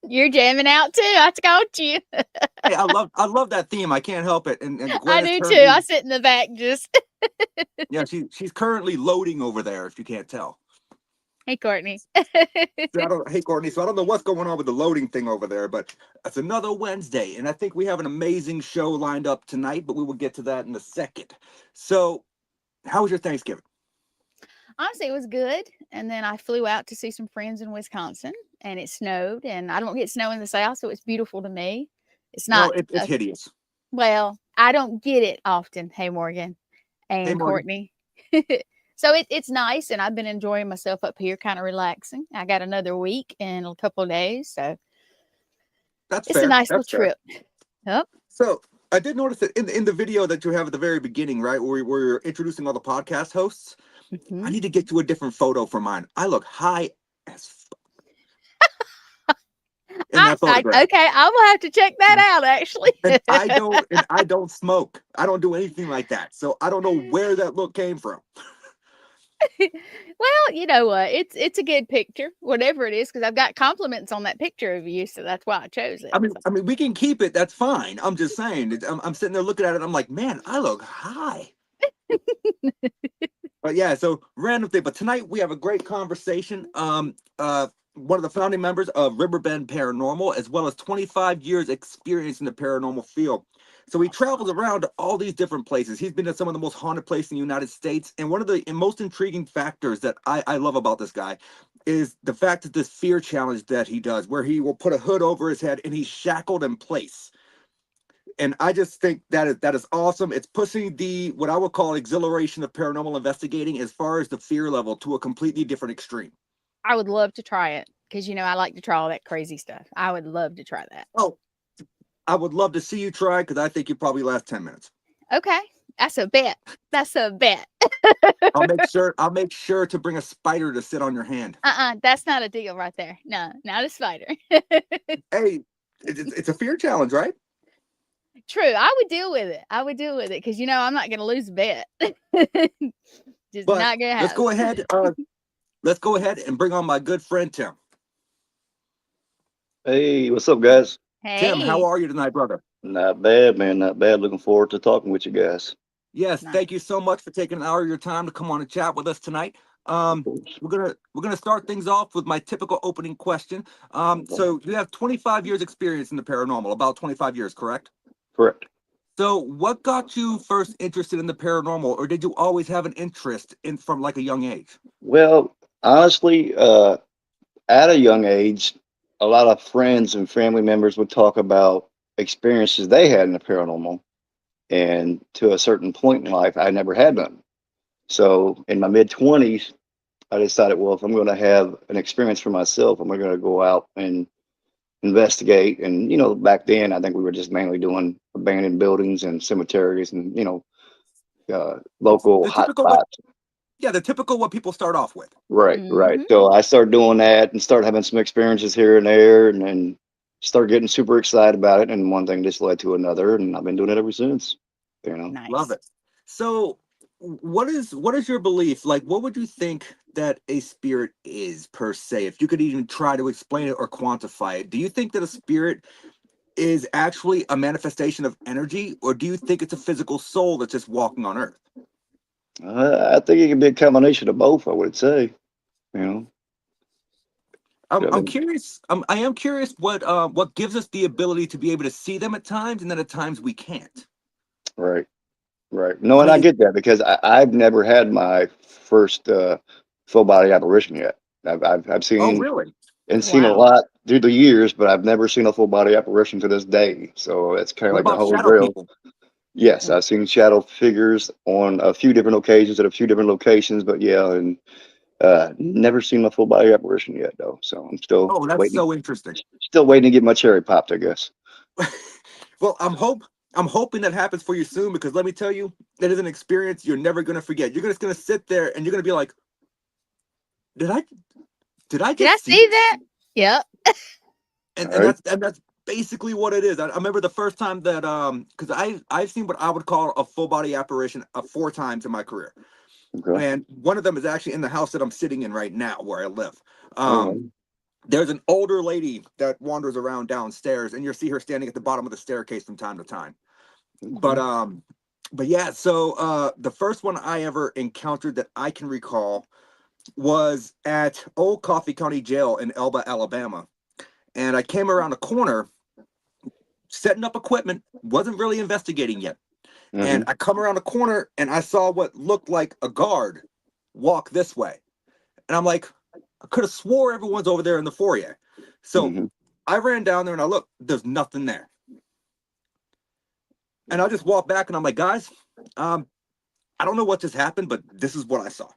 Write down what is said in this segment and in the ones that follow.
You're jamming out too. I got you. Hey, I love that theme. I can't help it. And Gwen I is do too. currently, I sit in the back just. yeah, she's currently loading over there, if you can't tell. Hey, Courtney. So hey Courtney, so I don't know what's going on with the loading thing over there, but it's another Wednesday, and I think we have an amazing show lined up tonight, but we will get to that in a second. So, how was your Thanksgiving? Honestly, it was good. And then I flew out to see some friends in Wisconsin, and it snowed. And I don't get snow in the South, so it's beautiful to me. It's No, not, it's hideous. well, I don't get it often. Hey, Morgan Hey and Morgan, Courtney. So it's nice, and I've been enjoying myself up here, kind of relaxing. I got another week in a couple of days, so that's it's a fair. nice little That's fair. trip. Yep. So I did notice that in the video that you have at the very beginning, right, where you're introducing all the podcast hosts, I Hmm. need to get you a different photo for mine. I look high as in that photograph. Okay, I will have to check that out. Actually, And I don't smoke. I don't do anything like that. So I don't know where that look came from. well, you know what? It's a good picture, whatever it is, because I've got compliments on that picture of you, so that's why I chose it. I mean, we can keep it. That's fine. I'm just saying. I'm sitting there looking at it. I'm like, man, I look high. But yeah, so random thing. But tonight we have a great conversation. One of the founding members of Riverbend Paranormal, as well as 25 years experience in the paranormal field. So he travels around to all these different places. He's been to some of the most haunted places in the United States. And one of the most intriguing factors that I love about this guy is the fact that this fear challenge that he does, where he will put a hood over his head and he's shackled in place. And I just think that is awesome. It's pushing the what I would call exhilaration of paranormal investigating as far as the fear level to a completely different extreme. I would love to try it because I like to try all that crazy stuff. I would love to try that. Oh, I would love to see you try because I think you probably last 10 minutes. Okay, that's a bet. That's a bet. I'll make sure to bring a spider to sit on your hand. That's not a deal right there. No, not a spider. Hey, it's a fear challenge, right? True, I would deal with it. I would deal with it because I'm not going to lose a bet. Just But not going to let's go happen. ahead. Let's go ahead and bring on my good friend Tim. Hey, what's up, guys? Tim, how Hey, are you tonight, brother? Not bad, man. Not bad. Looking forward to talking with you guys. Yes, nice. thank you so much for taking an hour of your time to come on and chat with us tonight. Of Um, course. we're gonna start things off with my typical opening question. So you have 25 years experience in the paranormal, about 25 years, correct? Correct. So what got you first interested in the paranormal, or did you always have an interest in from like a young age? Well, honestly, at a young age, a lot of friends and family members would talk about experiences they had in the paranormal. And to a certain point in life, I never had none. So in my mid 20s, I decided, well, if I'm going to have an experience for myself, I'm going to go out and investigate. And, back then, I think we were just mainly doing abandoned buildings and cemeteries and, local The hot typical what? spots. Yeah, the typical what people start off with. Right, right. Hmm. So I started doing that and started having some experiences here and there, and then started getting super excited about it. And one thing just led to another, and I've been doing it ever since. You know, Love Nice. it. So what is your belief? Like what would you think that a spirit is per se? If you could even try to explain it or quantify it. Do you think that a spirit is actually a manifestation of energy, or do you think it's a physical soul that's just walking on earth? I think it can be a combination of both. I would say. You know, I'm, I I'm mean, curious. I am curious what gives us the ability to be able to see them at times, and then at times we can't. right, right. No, I and I mean, get that because I've never had my first full body apparition yet. I've oh seen really? and seen a Wow. lot through the years, but I've never seen a full body apparition to this day. So it's kind of What like the about holy shadow grail. people? Yes, I've seen shadow figures on a few different occasions at a few different locations, but yeah, and never seen my full body apparition yet though. So I'm Oh, that's so interesting. still waiting to get my cherry popped, I guess. Well, I'm hoping that happens for you soon because let me tell you, that is an experience you're never gonna forget. You're just gonna sit there and you're gonna be like, did I did I Did I just see see this? that? Yep. And All and right. that's basically what it is. I remember the first time that because I've seen what I would call a full body apparition 4 times in my career, Okay. and one of them is actually in the house that I'm sitting in right now where I live. All Um, right. there's an older lady that wanders around downstairs, and you'll see her standing at the bottom of the staircase from time to time. But yeah, so the first one I ever encountered that I can recall was at Old Coffee County Jail in Elba, Alabama. And I came around a corner setting up equipment, wasn't really investigating yet. And I come around a corner and I saw what looked like a guard walk this way. And I'm like, I could have swore everyone's over there in the foyer. So I ran down there and I looked, there's nothing there. And I just walked back and I'm like, guys, I don't know what just happened, but this is what I saw.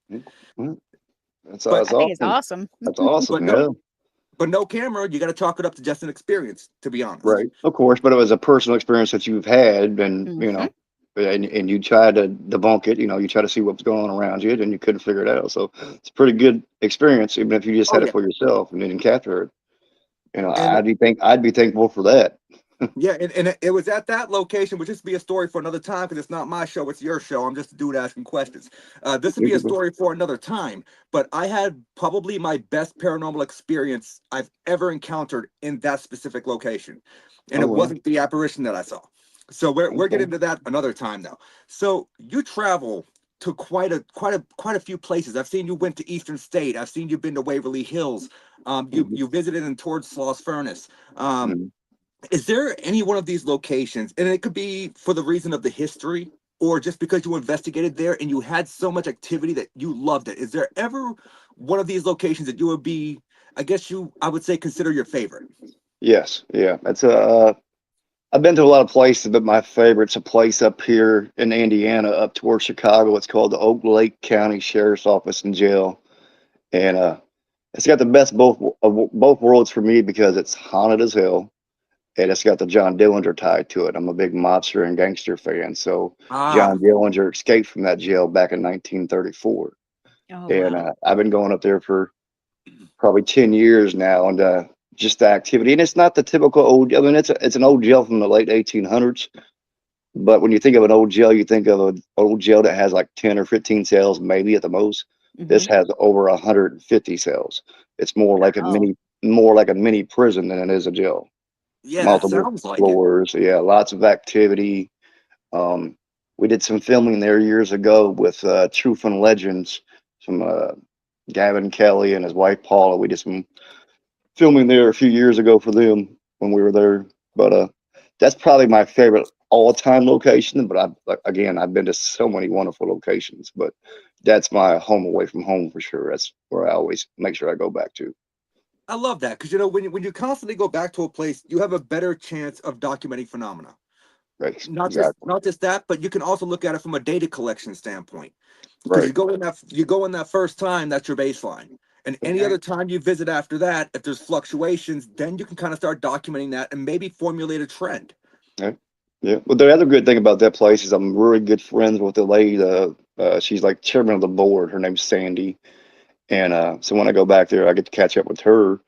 That's I think it's awesome. That's awesome. But no camera, you got to chalk it up to just an experience, to be honest. Right. Of course, but it was a personal experience that you've had, and you know, and you tried to debunk it. You know, you try to see what's going on around you, and you couldn't figure it out. So it's a pretty good experience, even if you just had it for yourself and didn't capture it. You know, I'd be thankful for that. Yeah, and it was at that location, which just be a story for another time because it's not my show, it's your show. I'm just a dude asking questions. This would be a story for another time, but I had probably my best paranormal experience I've ever encountered in that specific location. And it wasn't the apparition that I saw. So we're getting to that another time now. So you travel to quite a few places. I've seen you went to Eastern State. I've seen you've been to Waverly Hills. You visited in towards Sloss Furnace. Is there any one of these locations, and it could be for the reason of the history or just because you investigated there and you had so much activity that you loved it? Is there ever one of these locations that you would be, I would say, consider your favorite? Yes. Yeah. That's I've been to a lot of places, but my favorite's a place up here in Indiana, up towards Chicago. It's called the Oak Lake County Sheriff's Office and Jail. And it's got the best both worlds for me because it's haunted as hell. And it's got the John Dillinger tied to it. I'm a big mobster and gangster fan. So John Dillinger escaped from that jail back in 1934. And I've been going up there for probably 10 years now. And just the activity. And it's not the typical old, I mean, it's an old jail from the late 1800s. But when you think of an old jail, you think of an old jail that has like 10 or 15 cells, maybe at the most. This has over 150 cells. It's more like a mini prison than it is a jail. Yeah, Multiple sounds like floors. Yeah, lots of activity. We did some filming there years ago with Truth and Legends, some Gavin Kelly and his wife Paula. We did some filming there a few years ago for them when we were there. But that's probably my favorite all-time location. But I've been to so many wonderful locations. But that's my home away from home for sure. That's where I always make sure I go back to. I love that because, you know, when you constantly go back to a place, you have a better chance of documenting phenomena. Right. Not just that, but you can also look at it from a data collection standpoint. Because Right. you go in that first time, that's your baseline. And any other time you visit after that, if there's fluctuations, then you can kind of start documenting that and maybe formulate a trend. Yeah. Yeah. Well, the other good thing about that place is I'm really good friends with the lady. She's like chairman of the board. Her name's Sandy. And so when I go back there, I get to catch up with her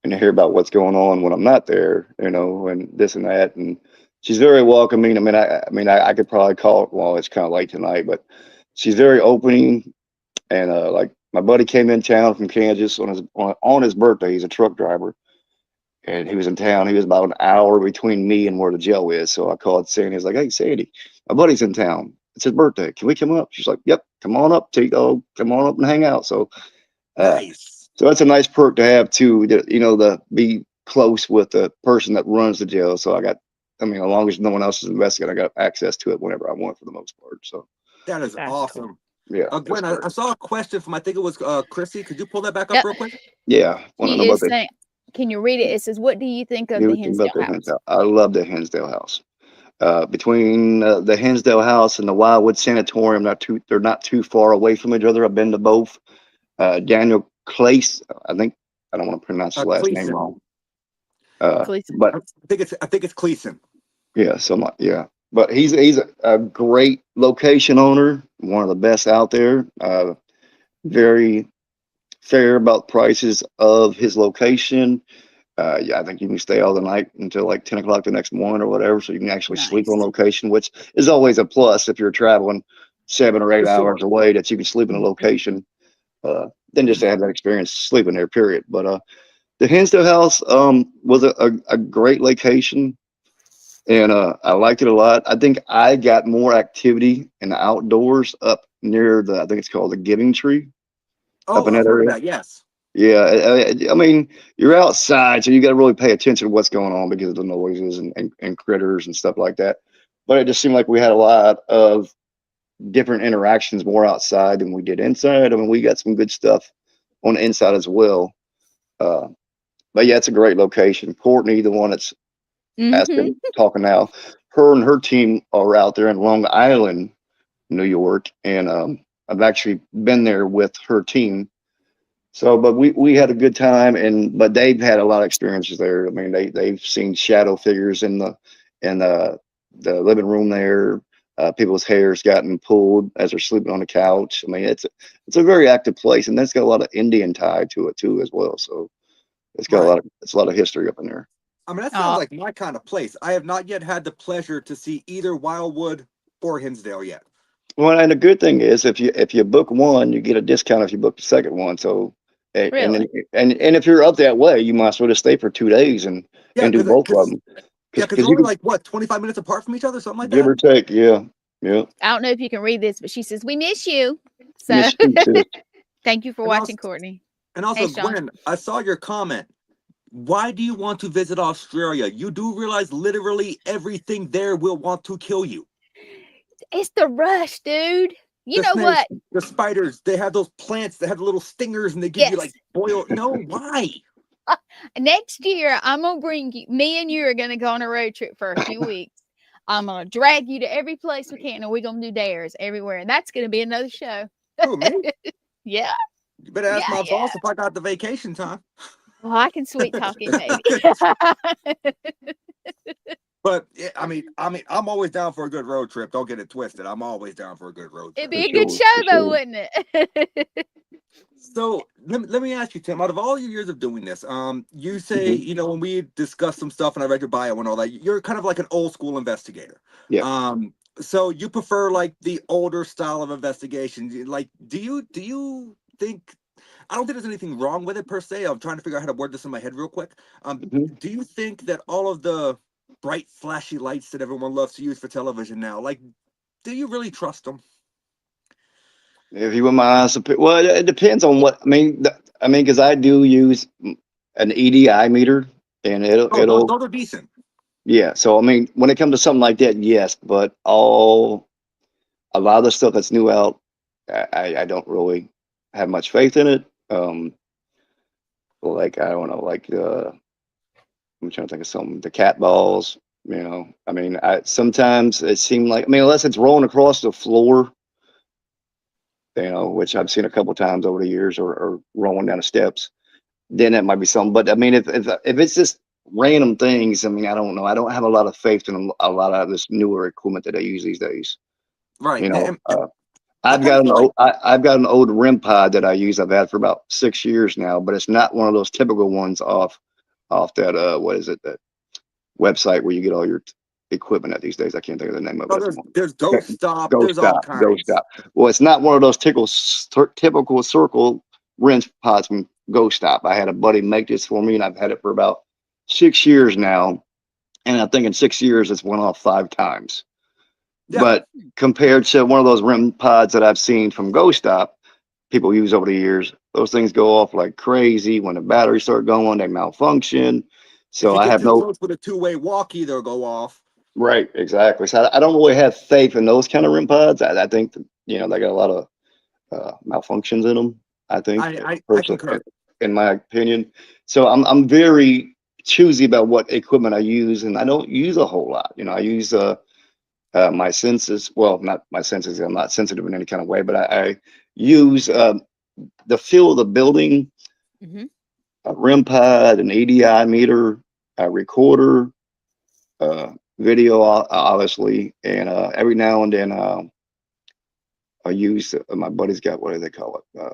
and hear about what's going on when I'm not there, you know, and this and that. And she's very welcoming. I mean, I could probably call. Well, it's kind of late tonight, but she's very opening. And like my buddy came in town from Kansas on his birthday. He's a truck driver, and he was in town. He was about an hour between me and where the jail is. So I called Sandy. I was like, "Hey, Sandy, my buddy's in town. It's his birthday. Can we come up?" She's like, "Yep, come on up, T-Dawg. Come on up and hang out." So. Nice. So that's a nice perk to have too, to be close with the person that runs the jail. So as long as no one else is investigating, I got access to it whenever I want for the most part. So that is awesome. Cool. Yeah. Gwen, I saw a question from, I think it was Chrissy. Could you pull that back up real quick? Yeah. She is saying, can you read it? It says, what do you think of the Hinsdale house? I love the Hinsdale house. Between the Hinsdale house and the Wildwood Sanatorium, they're not too far away from each other. I've been to both. Daniel Clace, I don't want to pronounce his last name wrong. But I think it's Cleason. Yeah, but he's a great location owner, one of the best out there. Very fair about prices of his location. I think you can stay all the night until like 10 o'clock the next morning or whatever, so you can actually sleep on location, which is always a plus if you're traveling 7 or 8 hours away, that you can sleep in a location. than just to have that experience sleeping there, period. But the Hinsdale House was a great location, and I liked it a lot. I think I got more activity in the outdoors up near I think it's called the Giving Tree, up Oh, in I've that heard of area. that. Yes. Yeah, I mean, you're outside, so you got to really pay attention to what's going on because of the noises and critters and stuff like that. But it just seemed like we had a lot of different interactions more outside than we did inside. I mean, we got some good stuff on the inside as well. Uh, but yeah, it's a great location. Courtney, the one that's Mm-hmm. asking, talking now, her and her team are out there in Long Island, New York, and I've actually been there with her team. So, but we had a good time, but they've had a lot of experiences there. I mean, they've seen shadow figures in the living room there. People's hair's gotten pulled as they're sleeping on the couch. I mean, it's a very active place, and that's got a lot of Indian tie to it too as well. So it's got Right. a lot of history up in there. I mean, that sounds like my kind of place. I have not yet had the pleasure to see either Wildwood or Hinsdale yet. Well, and the good thing is if you book one, you get a discount if you book the second one. So and then Really? and if you're up that way, you might as well just stay for 2 days Yeah, and do both of them. because Because they're you only can like what 25 minutes apart from each other, something like give that. or take, yeah. Yeah. I don't know if you can read this, but she says, "We miss you." So Miss you too. thank you for And also, watching, Courtney. and Hey, also, Sean. Gwen, I saw your comment. Why do you want to visit Australia? You do realize literally everything there will want to kill you. It's the rush, dude. You The know snakes, what? the spiders, they have those plants that have the little stingers and they give you like Yes. boiled. No, why? Next year, I'm gonna bring you. Me and you are gonna go on a road trip for a few weeks. I'm gonna drag you to every place we can, and we're gonna do dares everywhere. And that's gonna be another show. Who, me? Yeah, You better ask yeah, my yeah. boss if I got the vacation time. Oh, I can sweet talk it, maybe. But yeah, I'm always down for a good road trip. Don't get it twisted. I'm always down for a good road It'd trip. be For a good sure. show, For though, sure. wouldn't it? So let me ask you, Tim, out of all your years of doing this, you say, Mhm. you know, when we discussed some stuff and I read your bio and all that, you're kind of like an old school investigator. Yeah. So you prefer like the older style of investigation. Like, do you think, I don't think there's anything wrong with it per se. I'm trying to figure out how to word this in my head real quick. Mhm. Do you think that all of the bright, flashy lights that everyone loves to use for television now, like, do you really trust them? If you want my honest opinion, well, it depends on what I mean, because I do use an EDI meter, and Oh, it'll those are decent. yeah. So I mean, when it comes to something like that, yes. But a lot of the stuff that's new out, I don't really have much faith in it. Like I don't know, like I'm trying to think of something. The cat balls, you know. I mean, sometimes it seemed like, I mean, unless it's rolling across the floor, you know, which I've seen a couple times over the years, or rolling down the steps, then it might be something. But I mean, if it's just random things, I mean, I don't know. I don't have a lot of faith in a lot of this newer equipment that I use these days. Right. You know, I kind of feel like, I've got an old REM pod that I use. I've had for about 6 years now, but it's not one of those typical ones off that what is it, that website where you get all your equipment at these days. I can't think of the name of oh, it. there's Ghost Stop, Go there's all Stop, Go kinds. Stop. Well, it's not one of those typical circle wrench pods from Go Stop. I had a buddy make this for me, and I've had it for about 6 years now. And I think in 6 years, it's went off 5 times. Yeah. But compared to one of those REM pods that I've seen from Go Stop, people use over the years, those things go off like crazy. When the batteries start going, they malfunction. If So you I get have too no, close with a two-way walkie, they'll go off. right, exactly. So I don't really have faith in those kind of REM pods. I think that, you know, they got a lot of malfunctions in them. I think, I personally, concur. in my opinion. So I'm very choosy about what equipment I use, and I don't use a whole lot. You know, I use my senses. Well, not my senses. I'm not sensitive in any kind of way, but I use the feel of the building, Mm-hmm. a REM pod, an EDI meter, a recorder, video, obviously, and every now and then I use my buddy's got, what do they call it?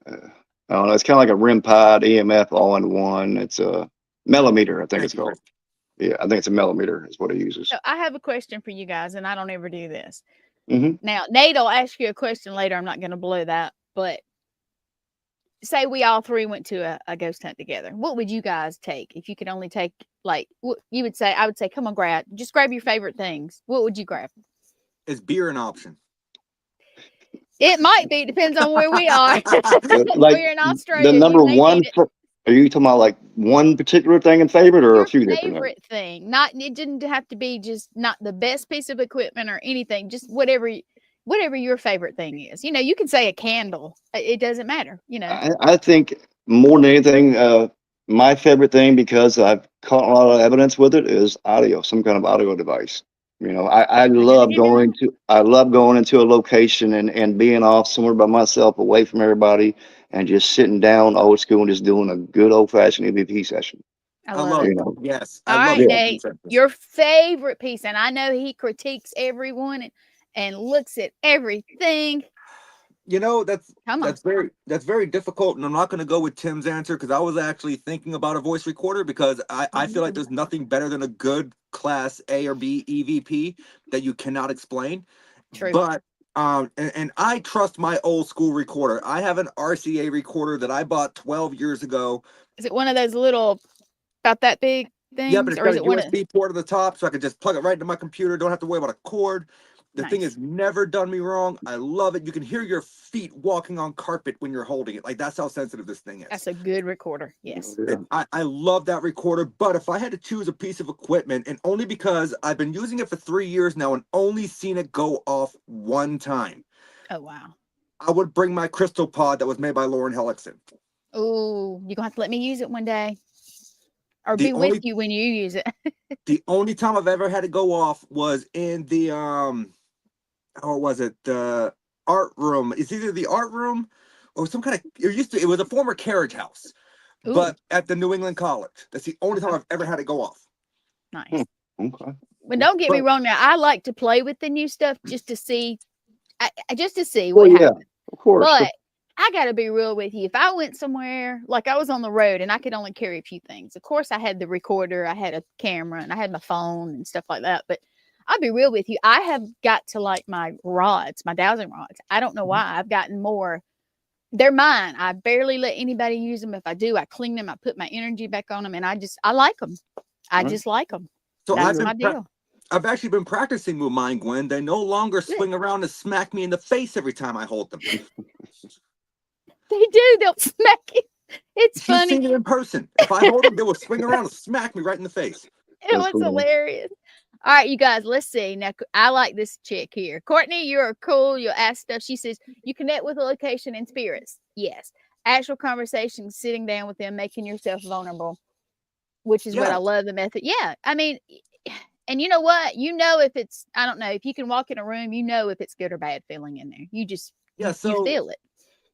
I don't know. It's kind of like a REM pod, EMF all in one. It's a millimeter, I think Thank it's you, Chris. called. Yeah, I think it's a millimeter is what it uses. So I have a question for you guys, and I don't ever do this. Hmm. Now, Nate will ask you a question later. I'm not going to blow that but say we all three went to a ghost hunt together. What would you guys take if you could only take, like, what you would say? I would say, come on, grab your favorite things. What would you grab? Is beer an option? It might be, depends on where we are. Like We're in the Australia. number You may one, need it. are you talking about like one particular thing in favorite or a Your few different things? favorite thing. Not, it didn't have to be just not the best piece of equipment or anything. Just whatever your favorite thing is. You know, you can say a candle. It doesn't matter. You know. I think more than anything, my favorite thing, because I've caught a lot of evidence with it, is audio, some kind of audio device. You know, I love going into a location and being off somewhere by myself, away from everybody, and just sitting down old school and just doing a good old fashioned EVP session. I I love love it. it. know. Yes. All I love right, it. Nate, your favorite piece, and I know he critiques everyone and looks at everything. You know, Come on. that's very difficult, and I'm not going to go with Tim's answer because I was actually thinking about a voice recorder because I feel like there's nothing better than a good class A or B EVP that you cannot explain. True. But and I trust my old school recorder. I have an RCA recorder that I bought 12 years ago. Is it one of those little, about that big things? Yeah, but it's or got is a it one of, USB port at the top, so I can just plug it right into my computer. Don't have to worry about a cord. The thing Nice. has never done me wrong. I love it. You can hear your feet walking on carpet when you're holding it. Like, that's how sensitive this thing is. That's a good recorder. Yes. Yeah. I love that recorder, but if I had to choose a piece of equipment, and only because I've been using it for 3 years now and only seen it go off one time, Oh, wow. I would bring my crystal pod that was made by Lauren Hellickson. Oh, you're gonna have to let me use it one day, or The be only- with you when you use it. The only time I've ever had it go off was in the or was it the art room? It's either the art room or some kind of, it was a former carriage house, Ooh. but at the New England College. That's the only time Okay. I've ever had it go off. Nice. Okay. But don't get me But- wrong. Now, I like to play with the new stuff just to see, Well, what yeah, happens. of course. But I got to be real with you. If I went somewhere, like I was on the road and I could only carry a few things, of course I had the recorder, I had a camera, and I had my phone and stuff like that. But I'll be real with you. I have got to like my rods, my dowsing rods. I don't know why. I've gotten more. They're mine. I barely let anybody use them. If I do, I clean them. I put my energy back on them, and I like them. I Right. just like them. So That's my deal. I've actually been practicing with mine, Gwen. They no longer Good. swing around and smack me in the face every time I hold them. They do. They'll smack you. It's She's funny. seen it in person. If I hold them, they will swing around and smack me right in the face. It was cool. hilarious. All right, you guys, let's see. Now, I like this chick here. Courtney, you're cool. You'll ask stuff. She says, you connect with a location and spirits. Yes. Actual conversation, sitting down with them, making yourself vulnerable, which is what I Yeah. love the method. Yeah. I mean, and you know what? You know, if it's, I don't know, if you can walk in a room, you know if it's good or bad feeling in there. You just, Yeah, you so feel it.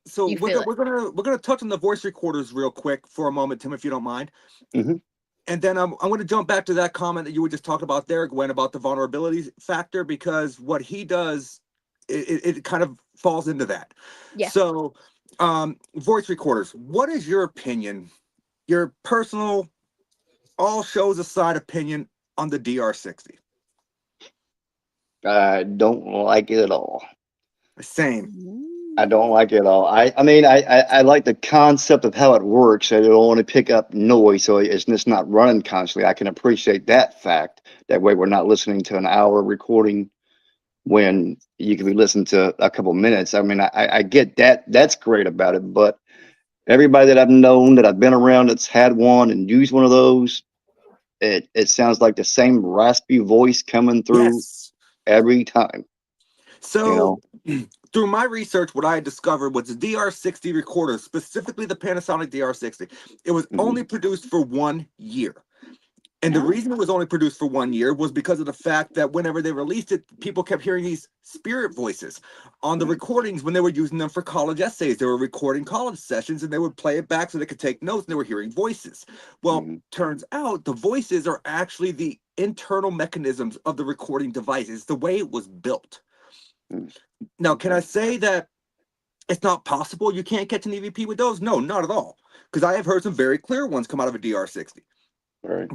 so You we're feel gonna touch on the voice recorders real quick for a moment, Tim, if you don't mind. Mhm. And then I'm going to jump back to that comment that you were just talking about there, Gwen, about the vulnerability factor, because what he does, it kind of falls into that. Yeah. So, voice recorders, what is your opinion, your personal, all shows aside opinion on the DR60? I don't like it at all. Same. I don't like it at all. I mean, I like the concept of how it works. I don't want to pick up noise, so it's just not running constantly. I can appreciate that fact. That way, we're not listening to an hour recording when you can be listening to a couple minutes. I mean, I get that. That's great about it. But everybody that I've known, that I've been around, that's had one and used one of those, it sounds like the same raspy voice coming through Yes. every time. So, through my research, what I had discovered was the DR60 recorder, specifically the Panasonic DR60. It was only produced for 1 year. And the reason it was only produced for 1 year was because of the fact that whenever they released it, people kept hearing these spirit voices on the recordings when they were using them for college essays. They were recording college sessions and they would play it back so they could take notes, and they were hearing voices. Well, turns out the voices are actually the internal mechanisms of the recording device. It's the way it was built. Now, can I say that it's not possible you can't catch an EVP with those? No, not at all. Because I have heard some very clear ones come out of a DR60. Right.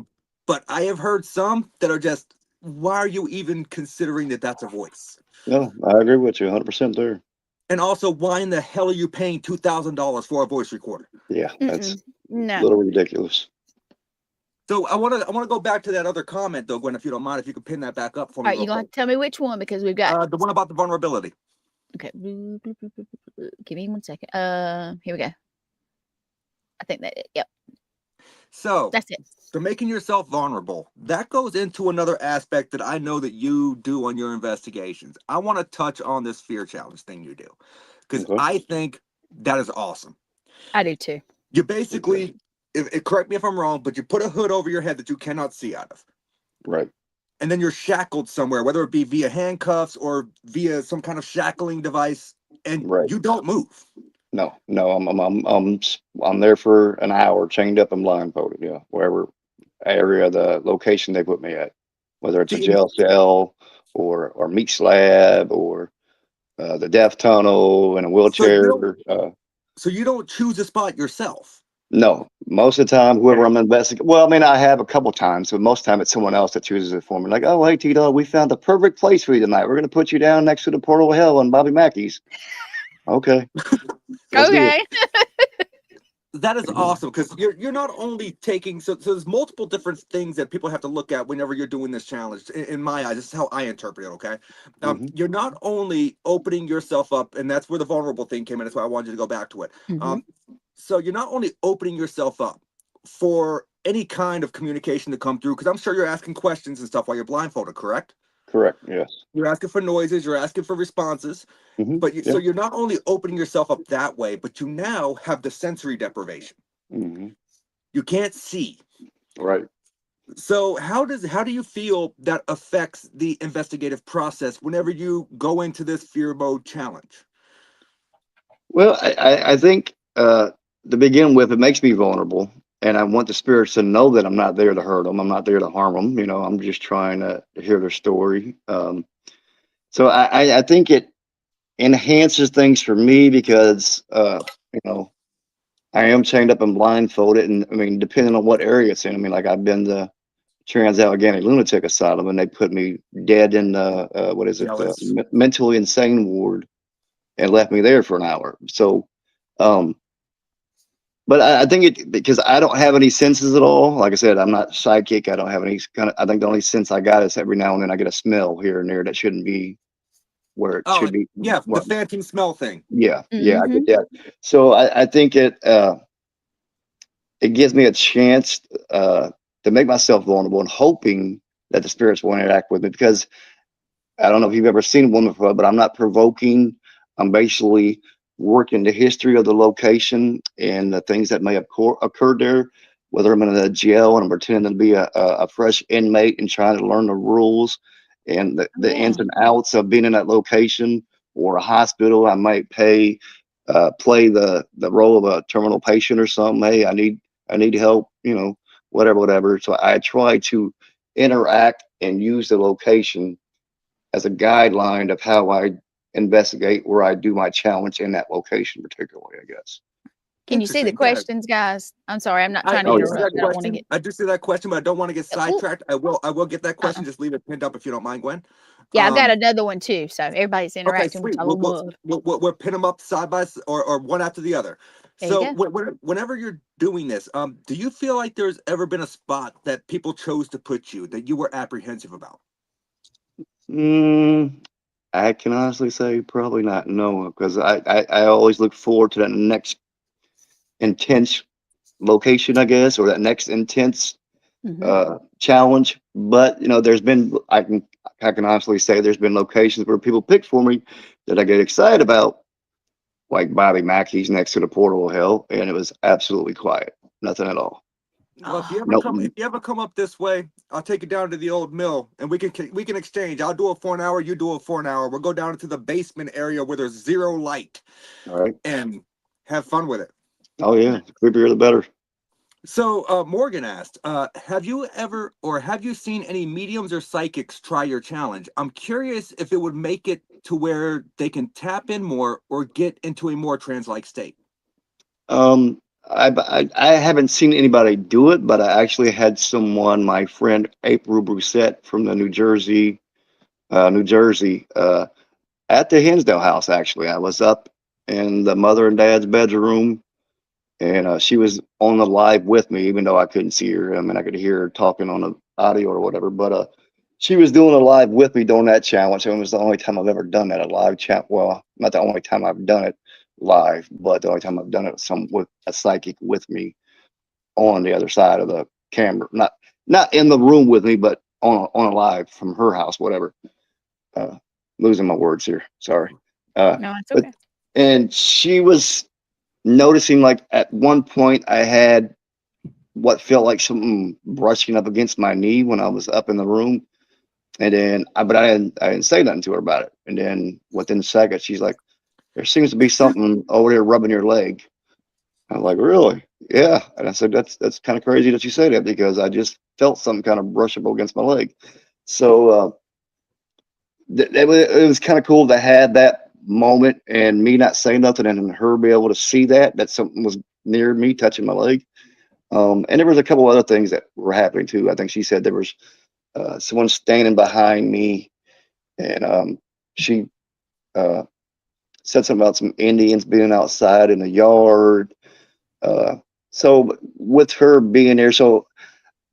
But I have heard some that are just, why are you even considering that that's a voice? No, I agree with you 100% there. And also, why in the hell are you paying $2,000 for a voice recorder? Yeah, that's No. a little ridiculous. So I want to go back to that other comment though, Gwen, if you don't mind, if you could pin that back up for All me. right, you're gonna have to tell me which one because we've got The one about the vulnerability. okay. Give me 1 second. Here we go. I think that yep. So That's it. So making yourself vulnerable, that goes into another aspect that I know that you do on your investigations. I want to touch on this fear challenge thing you do, because Okay. I think that is awesome. I do too. You basically, correct me if I'm wrong, but you put a hood over your head that you cannot see out of. Right. And then you're shackled somewhere, whether it be via handcuffs or via some kind of shackling device, and Right. you don't move. No, I'm there for an hour, chained up and blindfolded. Yeah, wherever area, the location they put me at, whether it's a See, jail cell or meat slab or the death tunnel in a so wheelchair. you don't choose a spot yourself. No, most of the time, whoever I'm investigating. Well, I mean, I have a couple times, but most of the time it's someone else that chooses it for me. Like, oh, hey, T-Dawg, we found the perfect place for you tonight. We're going to put you down next to the portal of hell on Bobby Mackey's. Okay. Let's do it. Okay. That is awesome, because you're not only taking so there's multiple different things that people have to look at whenever you're doing this challenge. In my eyes, this is how I interpret it. Okay, you're not only opening yourself up, and that's where the vulnerable thing came in. That's why I wanted you to go back to it. So you're not only opening yourself up for any kind of communication to come through, because I'm sure you're asking questions and stuff while you're blindfolded, correct? Correct. Yes. You're asking for noises, you're asking for responses, but so you're not only opening yourself up that way, but you now have the sensory deprivation. You can't see. Right. So how do you feel that affects the investigative process whenever you go into this fear mode challenge? Well, I think to begin with, it makes me vulnerable, and I want the spirits to know that I'm not there to hurt them. I'm not there to harm them. You know, I'm just trying to hear their story. So I think it enhances things for me because you know, I am chained up and blindfolded, and I mean, depending on what area it's in. I mean, like I've been to Trans-Allegheny Lunatic Asylum, and they put me dead in the what is it, Jealous. mentally insane ward, and left me there for an hour. So, but I think it because I don't have any senses at all. Like I said, I'm not psychic. I don't have any kind of. I think the only sense I got is every now and then I get a smell here and there that shouldn't be where it should be. Yeah, the What? phantom smell thing. Yeah, I get that. So I think it gives me a chance to make myself vulnerable and hoping that the spirits will interact with me, because I don't know if you've ever seen a woman before, but I'm not provoking. I'm basically working the history of the location and the things that may have occurred there, whether I'm in a jail and I'm pretending to be a fresh inmate and trying to learn the rules and the ins and outs of being in that location, or a hospital. I might play the role of a terminal patient or something. Hey, I need help, you know, whatever. So I try to interact and use the location as a guideline of how I investigate, where I do my challenge in that location particularly, I guess. Can you see the questions, guys? I'm sorry, I'm not trying to I interrupt. I don't want to get. I do see that question, but I don't want to get sidetracked. I will get that question. Just leave it pinned up if you don't mind, Gwen. Yeah, I've got another one too. So everybody's Okay, interacting, which sweet. I love. We'll pin them up side by or one after the other. There So you whenever you're doing this, do you feel like there's ever been a spot that people chose to put you that you were apprehensive about? I can honestly say probably not. No, because I always look forward to that next intense location, I guess, or that next intense challenge. But you know, there's been I can honestly say there's been locations where people pick for me that I get excited about, like Bobby Mackey's next to the portal of hell, and it was absolutely quiet, nothing at all. Well, if you Nope. ever come up this way, I'll take you down to the old mill, and we can exchange. I'll do it for an hour, you do it for an hour. We'll go down into the basement area where there's zero light, All right, and have fun with it. Oh yeah, the creepier the better. So Morgan asked, have you seen any mediums or psychics try your challenge? I'm curious if it would make it to where they can tap in more or get into a more trance-like state. I haven't seen anybody do it, but I actually had someone, my friend April Brusette from the New Jersey, at the Hinsdale house. Actually, I was up in the mother and dad's bedroom, and she was on the live with me, even though I couldn't see her. I mean, I could hear her talking on the audio or whatever, but she was doing a live with me during that challenge. And it was the only time I've ever done that, a live chat. Well, not the only time I've done it live, but the only time I've done it with a psychic with me on the other side of the camera, not in the room with me, but on a live from her house, whatever. Losing my words here, sorry. No, it's But okay. and she was noticing, like, at one point I had what felt like something brushing up against my knee when I was up in the room, and then but I didn't say nothing to her about it. And then within seconds, she's like, "There seems to be something over there rubbing your leg." I'm like, "Really?" "Yeah." And I said, "That's kind of crazy that you say that, because I just felt something kind of brush up against my leg." So it was kind of cool to have that moment and me not saying nothing and her be able to see that something was near me touching my leg. And there was a couple other things that were happening too. I think she said there was someone standing behind me, and she uh, said something about some Indians being outside in the yard. So with her being there, so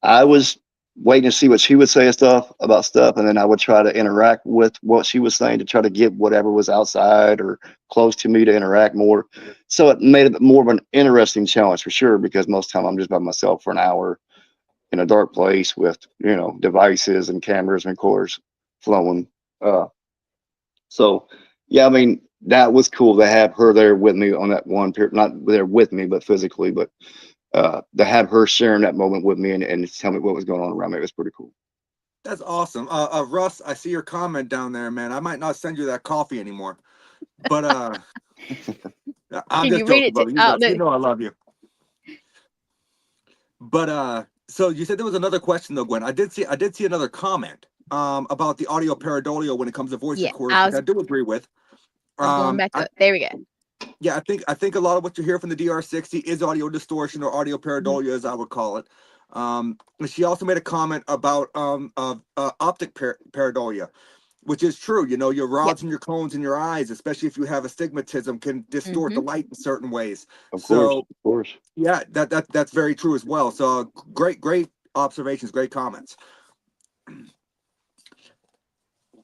I was waiting to see what she would say about stuff, and then I would try to interact with what she was saying to try to get whatever was outside or close to me to interact more. So it made it more of an interesting challenge for sure, because most time I'm just by myself for an hour in a dark place with, devices and cameras and cores flowing. So yeah, I mean, that was cool to have her there with me on that one period, not there with me, but physically, but to have her sharing that moment with me and tell me what was going on around me, it was pretty cool. That's awesome. Russ, I see your comment down there, man. I might not send you that coffee anymore, but I'm Can just you read joking, it to? brother. Oh, You no. know I love you. But so you said there was another question though, Gwen. I did see another comment about the audio pareidolia when it comes to voice Yeah, recorders, which I do agree with. I'm going back I, up. There we go. yeah, I think a lot of what you hear from the DR60 is audio distortion or audio pareidolia, as I would call it. And she also made a comment about optic pareidolia, which is true. You know, your Yep. rods and your cones in your eyes, especially if you have astigmatism, can distort the Mm-hmm. light in certain ways. Of course, So of course. yeah, that's very true as well. So great observations, great comments.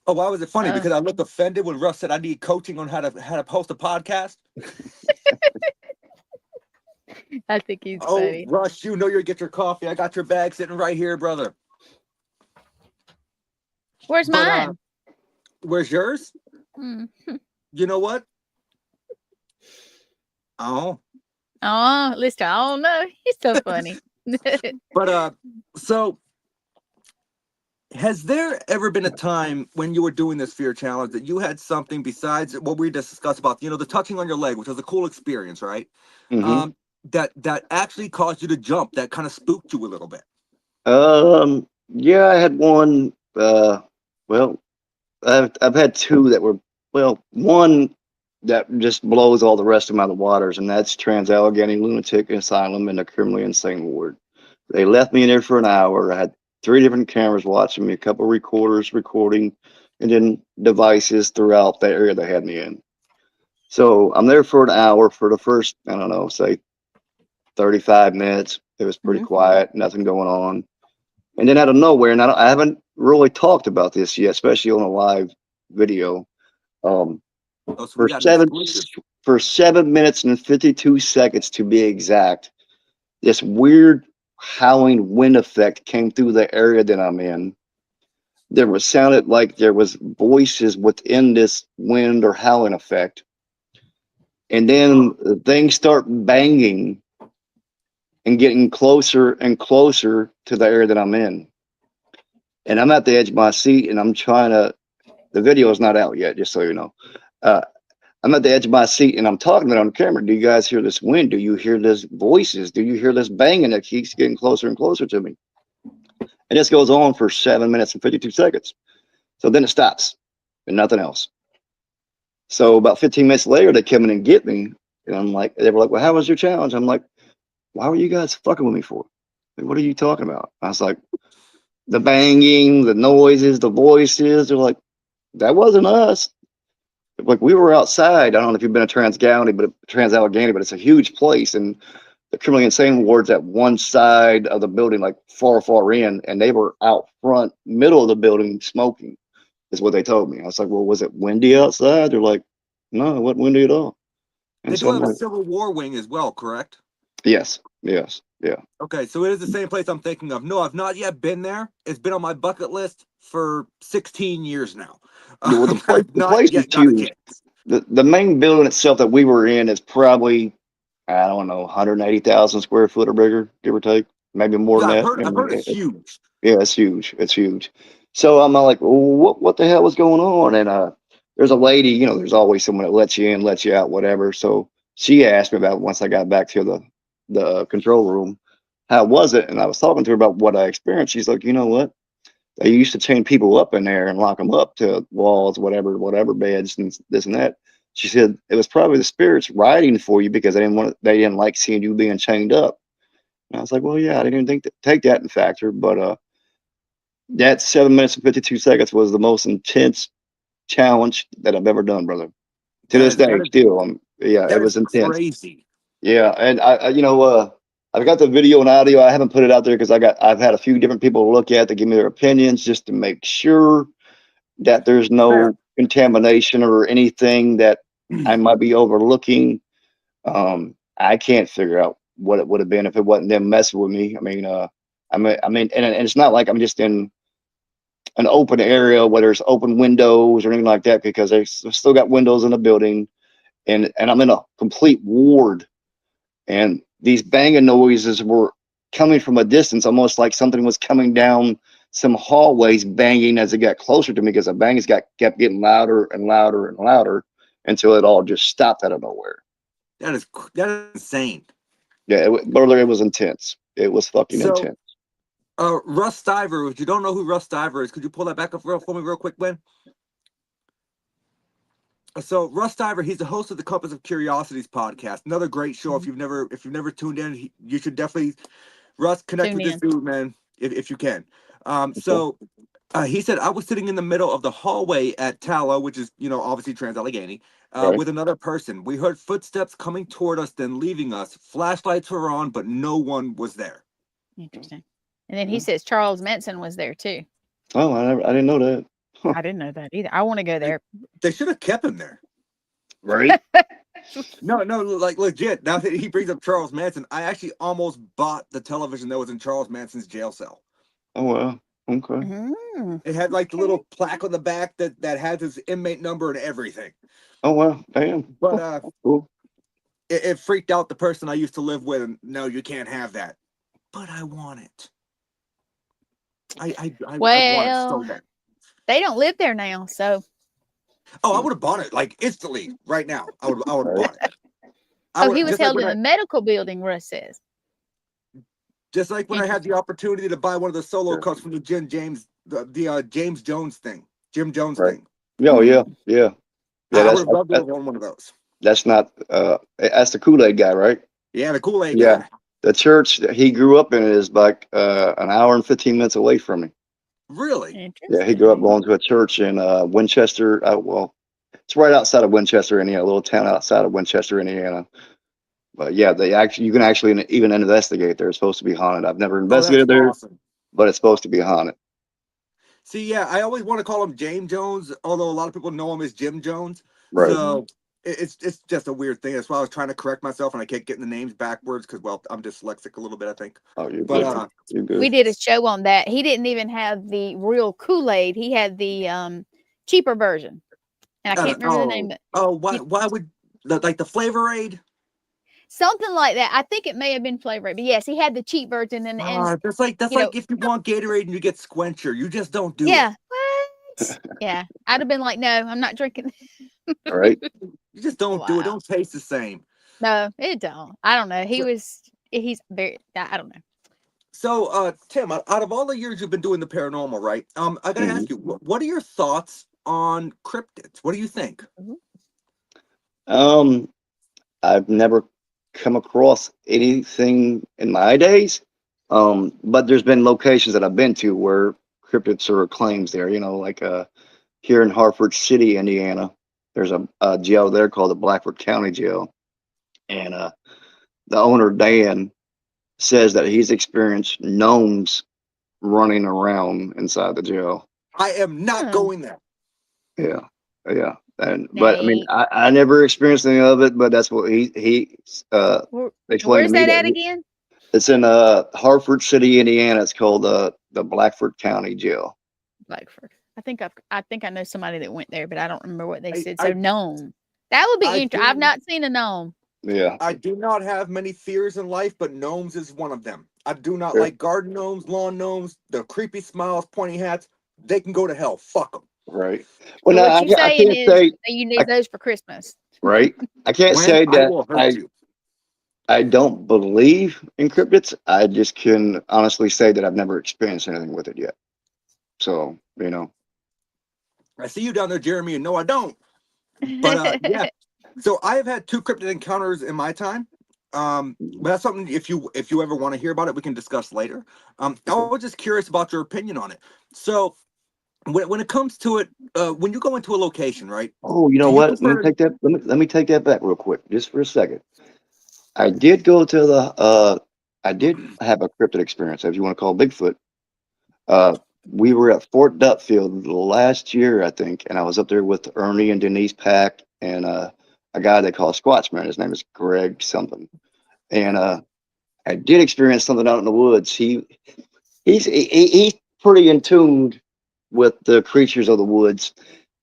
Oh, why was it funny? Because I looked offended when Russ said I need coaching on how to post a podcast. I think he's Oh, funny. Russ, you know you get your coffee. I got your bag sitting right here, brother. Where's But mine? where's yours? Mm. You know what? Oh, Oh, Lister, I don't know. He's so funny. but so has there ever been a time when you were doing this fear challenge that you had something besides what we just discussed about, the touching on your leg, which was a cool experience, right? Hmm. That actually caused you to jump, that kind of spooked you a little bit. Yeah, I had one. Well, I've had two that were, well, one that just blows all the rest of them out of the waters, and that's Trans-Allegheny Lunatic Asylum and the Criminally Insane Ward. They left me in there for an hour. I had three different cameras watching me, a couple recorders recording, and then devices throughout the area they had me in. So I'm there for an hour for the first, I don't know, say 35 minutes. It was pretty quiet, nothing going on. And then out of nowhere, and I haven't really talked about this yet, especially on a live video. Um, Oh, so we for got an seven exclusive. for 7 minutes and 52 seconds to be exact, this weird howling wind effect came through the area that I'm in. There was sounded like there was voices within this wind or howling effect, and then things start banging and getting closer and closer to the area that I'm in. And I'm at the edge of my seat, and I'm trying to. The video is not out yet, just so you know. Uh, I'm at the edge of my seat, and I'm talking about it on camera. Do you guys hear this wind? Do you hear this voices? Do you hear this banging that keeps getting closer and closer to me? And this goes on for 7 minutes and 52 seconds. So then it stops, and nothing else. So about 15 minutes later, they come in and get me, and I'm like, they were like, "Well, how was your challenge?" I'm like, "Why were you guys fucking with me for? Like, what are you talking about?" I was like, "The banging, the noises, the voices." They're like, "That wasn't us." like we were outside. I don't know if you've been to Trans-Allegheny, but it's a huge place, and the criminally insane ward's at one side of the building, like far, far in, and they were out front, middle of the building, smoking. Is what they told me. I was like, well, was it windy outside? They're like, no, it wasn't windy at all. They And so do I'm have a like, Civil War wing as well, correct? yes, yes, yeah. Okay, so it is the same place I'm thinking of. No, I've not yet been there. It's been on my bucket list for 16 years now. Yeah, well, I've the not place is yet got a huge. chance. The main building itself that we were in is probably, I don't know, 180,000 square foot or bigger, give or take, maybe more than Yeah, that. I've heard it's huge. Yeah, it's huge. It's huge. So I'm like, well, what the hell is going on? And there's a lady, you know, there's always someone that lets you in, lets you out, whatever. So she asked me about it once I got back to the control room, how was it? And I was talking to her about what I experienced. She's like, you know what? They used to chain people up in there and lock them up to walls, whatever beds and this and that. She said it was probably the spirits riding for you because they didn't like seeing you being chained up. And I was like, well, yeah, I didn't even take that in factor, but that 7 minutes and 52 seconds was the most intense challenge that I've ever done, brother. To this day, still, yeah, it That is was intense. crazy. Yeah, and I've got the video and audio. I haven't put it out there because I've had a few different people look at to give me their opinions just to make sure that there's no contamination or anything that I might be overlooking. I can't figure out what it would have been if it wasn't them messing with me. And it's not like I'm just in an open area where there's open windows or anything like that because they've still got windows in the building, and I'm in a complete ward, and these banging noises were coming from a distance, almost like something was coming down some hallways banging as it got closer to me because the bangs kept getting louder and louder and louder until it all just stopped out of nowhere. That is insane. Yeah, brother, it was intense. It was fucking intense. Russ Stiver, if you don't know who Russ Stiver is, could you pull that back up for me real quick, Ben? So Russ Stiver, he's the host of the Compass of Curiosities podcast. Another great show. If you've never tuned in, you should definitely connect with this dude, man, if you can. He said, I was sitting in the middle of the hallway at Tala, which is, obviously Trans-Allegheny, with another person. We heard footsteps coming toward us, then leaving us. Flashlights were on, but no one was there. Interesting. And then he says Charles Manson was there too. Oh, I didn't know that. Huh. I didn't know that either. I want to go there. They should have kept him there. Right? No, like legit. Now that he brings up Charles Manson, I actually almost bought the television that was in Charles Manson's jail cell. Oh, wow. Okay. Mm-hmm. It had like the little plaque on the back that had his inmate number and everything. Oh, wow. Damn. But cool. It freaked out the person I used to live with. And no, you can't have that. But I want it. I want it so bad. They don't live there now, so. Oh, I would have bought it like instantly right now. I would have bought it. He was held in a medical building, Russ says. Just like when I had the opportunity to buy one of the solo cups from the James Jones thing. Jim Jones thing. Oh, yeah. I would have loved to have one of those. That's not that's the Kool-Aid guy, right? Yeah, the Kool-Aid guy. The church that he grew up in is like an hour and 15 minutes away from me. Really? Yeah, he grew up going to a church in Winchester. It's right outside of Winchester, Indiana, a little town outside of Winchester, Indiana. But yeah, you can actually even investigate there. It's supposed to be haunted. I've never investigated there, but it's supposed to be haunted. See, yeah, I always want to call him James Jones, although a lot of people know him as Jim Jones. Right. So it's just a weird thing. That's why I was trying to correct myself, and I kept getting the names backwards because, well, I'm dyslexic a little bit, I think. Oh, you're good. You're good. We did a show on that. He didn't even have the real Kool-Aid. He had the cheaper version, and I can't remember the name. Why would like the Flavor Aid? Something like that. I think it may have been Flavor Aid, but yes, he had the cheap version. And that's like if you want Gatorade and you get Squencher, you just don't do it. Yeah. What? Yeah, I'd have been like, no, I'm not drinking. All right. You just don't do it. Don't taste the same. No, it don't. I don't know. He's very. I don't know. So, Tim, out of all the years you've been doing the paranormal, right? I gotta ask you, what are your thoughts on cryptids? What do you think? I've never come across anything in my days, but there's been locations that I've been to where cryptids are claims there. Like here in Hartford City, Indiana, there's a jail there called the Blackford County Jail, and the owner Dan says that he's experienced gnomes running around inside the jail. I am not going there. Yeah, yeah. But I mean, I never experienced any of it, but that's what he explained Where's to me. that at again? It's in Hartford City, Indiana. It's called the Blackford County Jail. Blackford. I think I know somebody that went there, but I don't remember what they said. So gnome. That would be interesting. I've not seen a gnome. Yeah. I do not have many fears in life, but gnomes is one of them. I do not like garden gnomes, lawn gnomes, the creepy smiles, pointy hats. They can go to hell. Fuck them. Right. Well, so what you're saying is that you need those for Christmas. Right. I can't say that I will hurt you. I don't believe in cryptids. I just can honestly say that I've never experienced anything with it yet. So, you know. I see you down there, Jeremy, and no, I don't. But yeah. So I have had 2 cryptid encounters in my time. But that's something, if you ever want to hear about it, we can discuss later. I was just curious about your opinion on it. So when it comes to it, when you go into a location, right? Oh, you know what? Let me take that back real quick, just for a second. I did go to the I did have a cryptid experience, if you want to call it Bigfoot. We were at Fort Dutfield last year, I think, and I was up there with Ernie and Denise Pack and a guy they call Squatchman. His name is Greg something. And I did experience something out in the woods. He's pretty in tune with the creatures of the woods,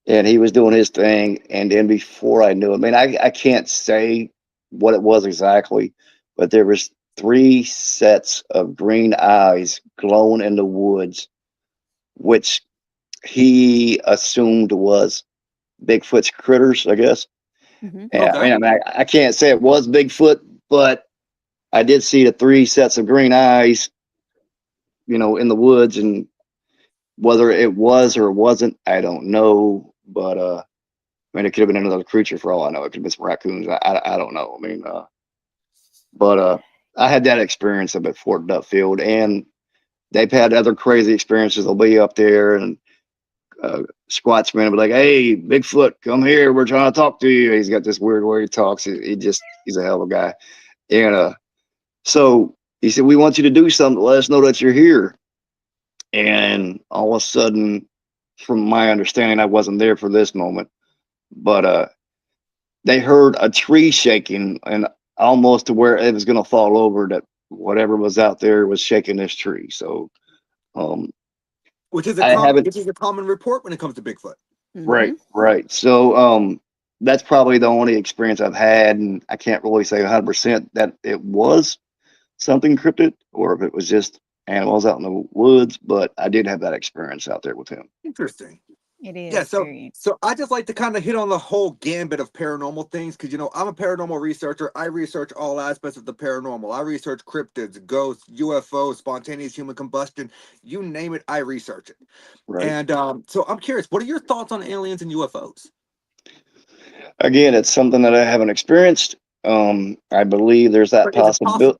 and he was doing his thing. And then before I knew it, I mean, I can't say what it was exactly, but there was 3 sets of green eyes glowing in the woods, which he assumed was Bigfoot's critters, I guess. Mm-hmm. And I mean, I can't say it was Bigfoot, but I did see the 3 sets of green eyes, you know, in the woods, and whether it was or wasn't, I don't know. But I mean, it could have been another creature for all I know. It could have been some raccoons. I don't know. I mean, but I had that experience up at Fort Dutfield, and they've had other crazy experiences. They'll be up there, and Squatchman will be like, "Hey, Bigfoot, come here. We're trying to talk to you." He's got this weird way he talks. He's a hell of a guy. And so he said, "We want you to do something to let us know that you're here." And all of a sudden, from my understanding, I wasn't there for this moment, but they heard a tree shaking, and almost to where it was going to fall over, that whatever was out there was shaking this tree. So, which is a common report when it comes to Bigfoot. Right. So, that's probably the only experience I've had, and I can't really say 100% that it was something cryptid or if it was just animals out in the woods, but I did have that experience out there with him. Interesting. It is. Yeah, so I just like to kind of hit on the whole gambit of paranormal things, because, you know, I'm a paranormal researcher. I research all aspects of the paranormal. I research cryptids, ghosts, UFOs, spontaneous human combustion, you name it, I research it. Right. And so I'm curious, what are your thoughts on aliens and UFOs? Again, it's something that I haven't experienced. I believe there's that possibility.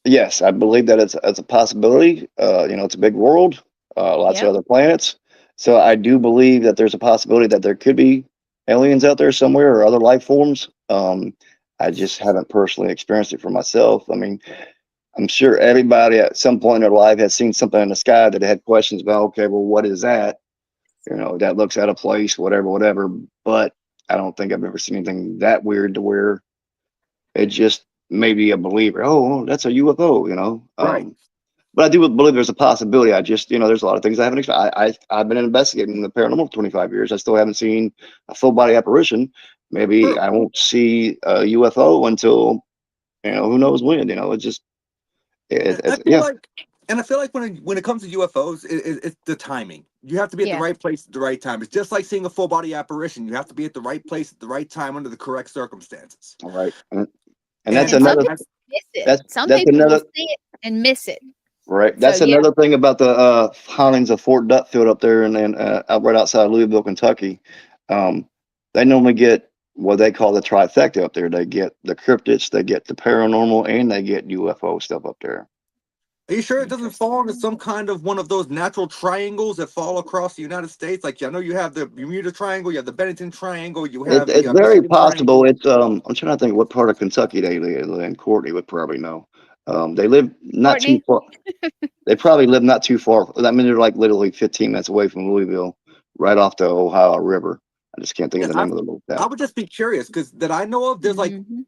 Yes, I believe that it's a possibility. You know, it's a big world, lots of other planets. So I do believe that there's a possibility that there could be aliens out there somewhere or other life forms. I just haven't personally experienced it for myself. I mean, I'm sure everybody at some point in their life has seen something in the sky that they had questions about. Okay, well, what is that? You know, that looks out of place, whatever. But I don't think I've ever seen anything that weird to where it just maybe a believer. Oh, that's a UFO, you know. Right. But I do believe there's a possibility. I just, you know, there's a lot of things I haven't. I've been investigating the paranormal for 25 years. I still haven't seen a full body apparition. Maybe I won't see a UFO until, you know, who knows when. You know, it's just. And I feel like when it comes to UFOs, it's the timing. You have to be at the right place at the right time. It's just like seeing a full body apparition. You have to be at the right place at the right time under the correct circumstances. All right. And that's another. Some people will see it and miss it. Right. That's another thing about the hauntings of Fort Dutfield up there and right outside Louisville, Kentucky. They normally get what they call the trifecta up there. They get the cryptids, they get the paranormal, and they get UFO stuff up there. Are you sure it doesn't fall into Interesting. some kind of one of those natural triangles that fall across the United States? Like, I know you have the Bermuda Triangle, you have the Bennington Triangle, you have the It's very Michigan possible. Triangle. It's I'm trying to think what part of Kentucky they live in. Courtney would probably know. They live not too Courtney? far. They probably live not too far. I mean, they're like literally 15 minutes away from Louisville, right off the Ohio River. I just can't think of Yeah, the name of the little I town. would just be curious because that I know of, there's like Hmm.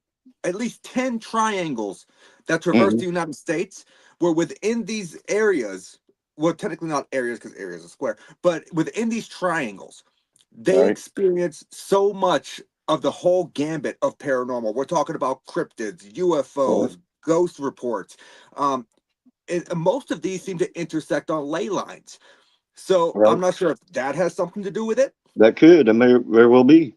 at least 10 triangles that traverse Hmm. the United States, where within these areas, well, technically not areas because areas are square, but within these triangles, All they right. experience so much of the whole gambit of paranormal. We're talking about cryptids, All right. UFOs, ghost reports. Um, and most of these seem to intersect on ley lines. So All right. I'm not sure if that has something to do with it, That could. That may very well be.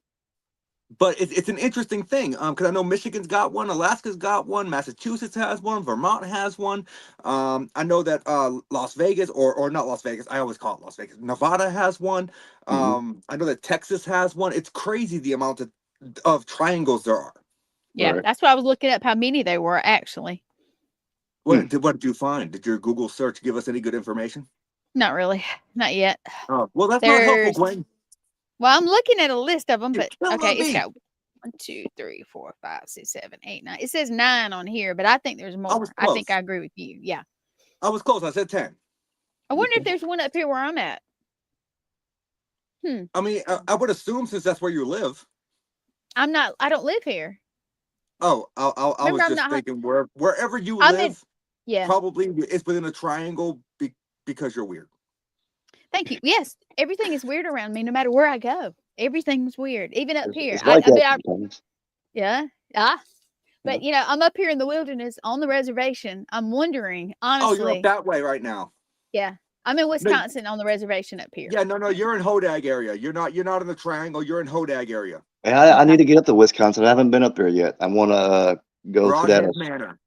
but it's an interesting thing because I know Michigan's got one, Alaska's got one, Massachusetts has one, Vermont has one. I know that Las Vegas, or not Las Vegas, I always call it Las Vegas, Nevada has one. Hmm. I know that Texas has one. It's crazy the amount of triangles there are. Yeah, Right. that's why I was looking up how many there were actually. Hmm. What did you find? Did your Google search give us any good information? Not really. Not yet. Oh, well, that's not helpful, There's Gwen. well, I'm looking at a list of them, You're but okay, killing it's me. got 1, 2, 3, 4, 5, 6, 7, 8, 9. It says 9 on here, but I think there's I was more. I think close. I agree with you. Yeah. I was close. I said 10. I wonder if Okay. there's one up here where I'm at. Hmm. I mean, I would assume since that's where you live. I don't live here. Oh, I Remember, was I'm just not. thinking wherever you I'm in. live, Yeah. probably it's within a triangle because you're weird. Thank you. Yes, everything is weird around me, no matter where I go. Everything's weird, even up here. It's like I that mean, sometimes. yeah, ah, Yeah. but I'm up here in the wilderness on the reservation. I'm wondering, Oh, you're up honestly. that way right now. Yeah, I'm in No, Wisconsin on the reservation up here. yeah, no, you're in Hodag area. You're not in the triangle. You're in Hodag area. And I Okay. need to get up to Wisconsin. I haven't been up there yet. I want to go to that Broadhead Manor.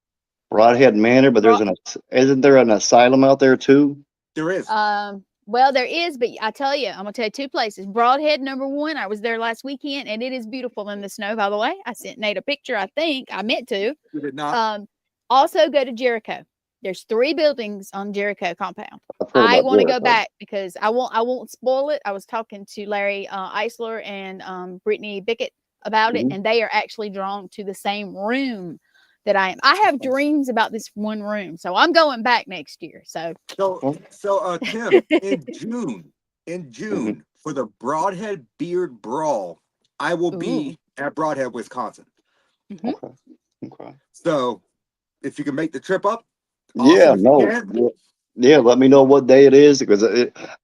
Broadhead Manor, but Well, isn't there an asylum out there too? There is. well, there is, but I tell you, I'm gonna tell you two places. Broadhead, number one. I was there last weekend, and it is beautiful in the snow. By the way, I sent Nate a picture. I think I meant to. You did not. Also go to Jericho. There's 3 buildings on Jericho compound. I've heard I about want to go Jericho. back because I won't spoil it. I was talking to Larry Eisler and Brittany Bickett about it, Hmm. and they are actually drawn to the same room that I am. I have dreams about this one room, so I'm going back next year. So So Tim, in Hmm. June for the Broadhead Beard Brawl, I will ooh, be at Broadhead, Wisconsin. hmm Okay. Okay. So if you can make the trip up, awesome. Yeah. If you No. can't, Yeah. Yeah. Let me know what day it is because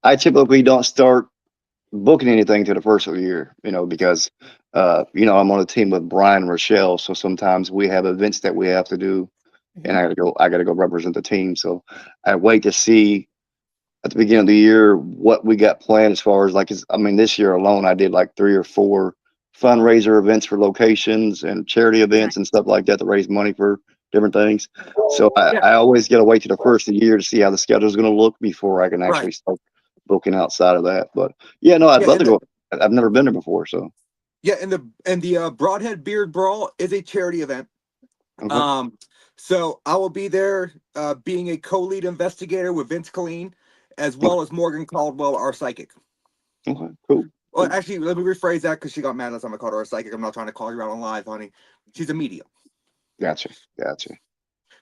I typically don't start booking anything to the first of the year, because I'm on a team with Brian and Rochelle, so sometimes we have events that we have to do, and hmm I gotta go represent the team. So I wait to see at the beginning of the year what we got planned as far as I mean, this year alone I did like 3 or 4 fundraiser events for locations and charity nice. events and stuff like that to raise money for different things. So yeah, I always gotta wait to the first of the year to see how the schedule is gonna look before I can right. actually start booking outside of that. But yeah, no, I'd Yeah, love to go. I've never been there before, so and the Broadhead Beard Brawl is a charity event. okay, Um, so I will be there being a co-lead investigator with Vince Colleen, as okay, well as Morgan Caldwell, our psychic. okay, cool, Well, cool. actually, let me rephrase that because she got mad last time I called her a psychic. I'm not trying to call you out on live, honey. She's a medium Gotcha, gotcha.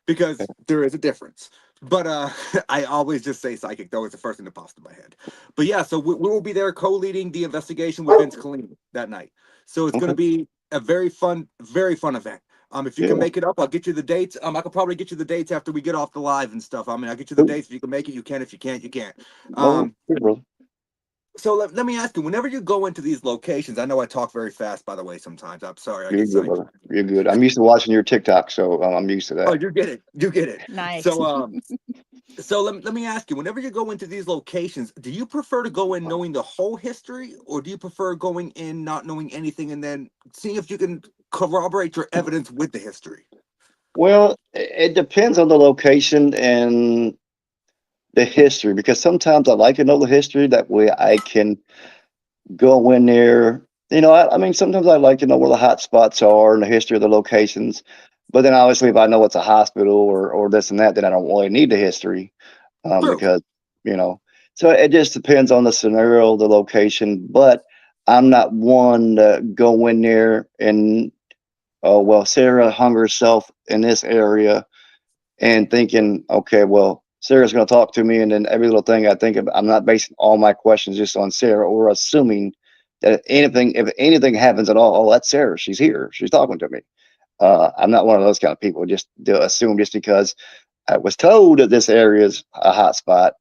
because Yeah, there is a difference. But I always just say psychic, though. It's the first thing that pops to my head. But yeah, so we will be there co-leading the investigation with Vince Colleen that night. So it's going to okay, be a very fun event. If you can yeah, make it up, I'll get you the dates. I could probably get you the dates after we get off the live and stuff. I mean, I'll get you the cool. dates. If you can make it, you can. If you can't, you can't. Oh, Um, good, brother. so let me ask you, whenever you go into these locations, I know I talk very fast, by the way, sometimes. I'm sorry, I You're get good, sidetracked. brother. You're good. I'm used to watching your TikTok, so I'm used to Oh, that. you get it. You get it. Nice. So let me ask you, whenever you go into these locations, do you prefer to go in knowing the whole history, or do you prefer going in not knowing anything and then seeing if you can corroborate your evidence with the history? Well, it depends on the location and the history because sometimes I like to know the history. That way I can go in there. I mean, sometimes I like to know where the hot spots are and the history of the locations. But then obviously, if I know it's a hospital or this and that, then I don't really need the history, True. because you know. So it just depends on the scenario, the location. But I'm not one to go in there and, oh well, Sarah hung herself in this area, and thinking, okay, well, Sarah's going to talk to me, and then every little thing I think of, I'm not basing all my questions just on Sarah, or assuming that if anything happens at all, oh, that's Sarah. She's here. She's talking to me. I'm not one of those kind of people. Just to assume just because I was told that this area is a hot spot,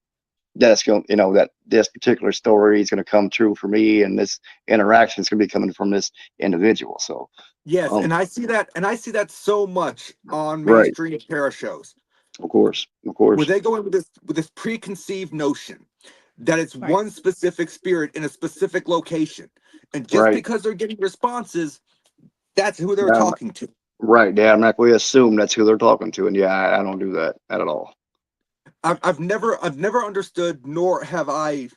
that's going, that this particular story is going to come true for me, and this interaction is going to be coming from this individual. So, Yes, and I see that so much on right, mainstream para shows, of where course, they go in with this preconceived notion that it's Right. one specific spirit in a specific location, and just right. because they're getting responses, that's who they're Yeah, talking to. right. Yeah, I'm not going to assume that's who they're talking to, and yeah, I don't do that at all. I've never understood, nor have I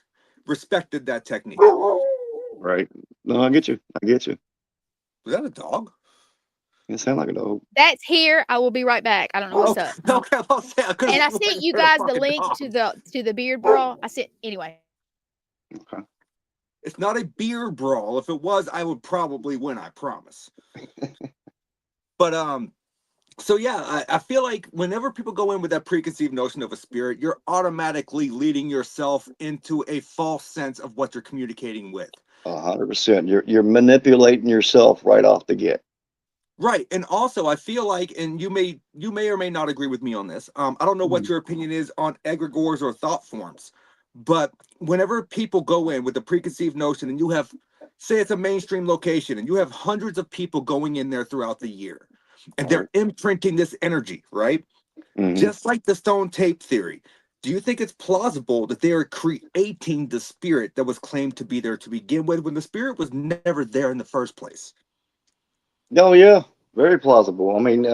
respected that technique. Right. No, I get you. I get you. Was that a dog? It sound like a dog. That's here. I will be right back. I don't know what's Okay, up. okay, I'll say I could And I have sent you guys the link to the beard brawl. I sent anyway. Okay. It's not a beer brawl. If it was, I would probably win, I promise. But so yeah, I feel like whenever people go in with that preconceived notion of a spirit, you're automatically leading yourself into a false sense of what you're communicating with. 100%. You're manipulating yourself right off the get. Right. And also I feel like, and you may or may not agree with me on this. I don't know what Mhm. your opinion is on egregores or thought forms, but whenever people go in with a preconceived notion, and you have, say it's a mainstream location, and you have hundreds of people going in there throughout the year, and Right. they're imprinting this energy, right? Hmm. Just like the stone tape theory. Do you think it's plausible that they are creating the spirit that was claimed to be there to begin with, when the spirit was never there in the first place? Oh yeah, very plausible. I mean,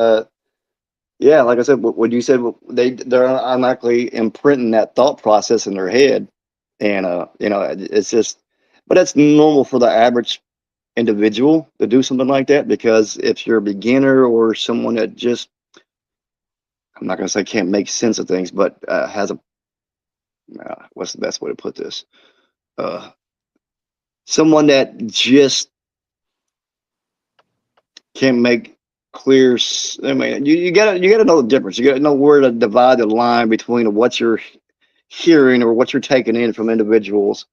yeah, like I said, what you said, they're automatically imprinting that thought process in their head, and it's just, but that's normal for the average individual to do something like that, because if you're a beginner or someone that just, I'm not going to say can't make sense of things, but has a, what's the best way to put this? Uh, Someone that just can't make clear. I mean, you gotta know the difference. You gotta know where to divide the line between what you're hearing or what you're taking in from individuals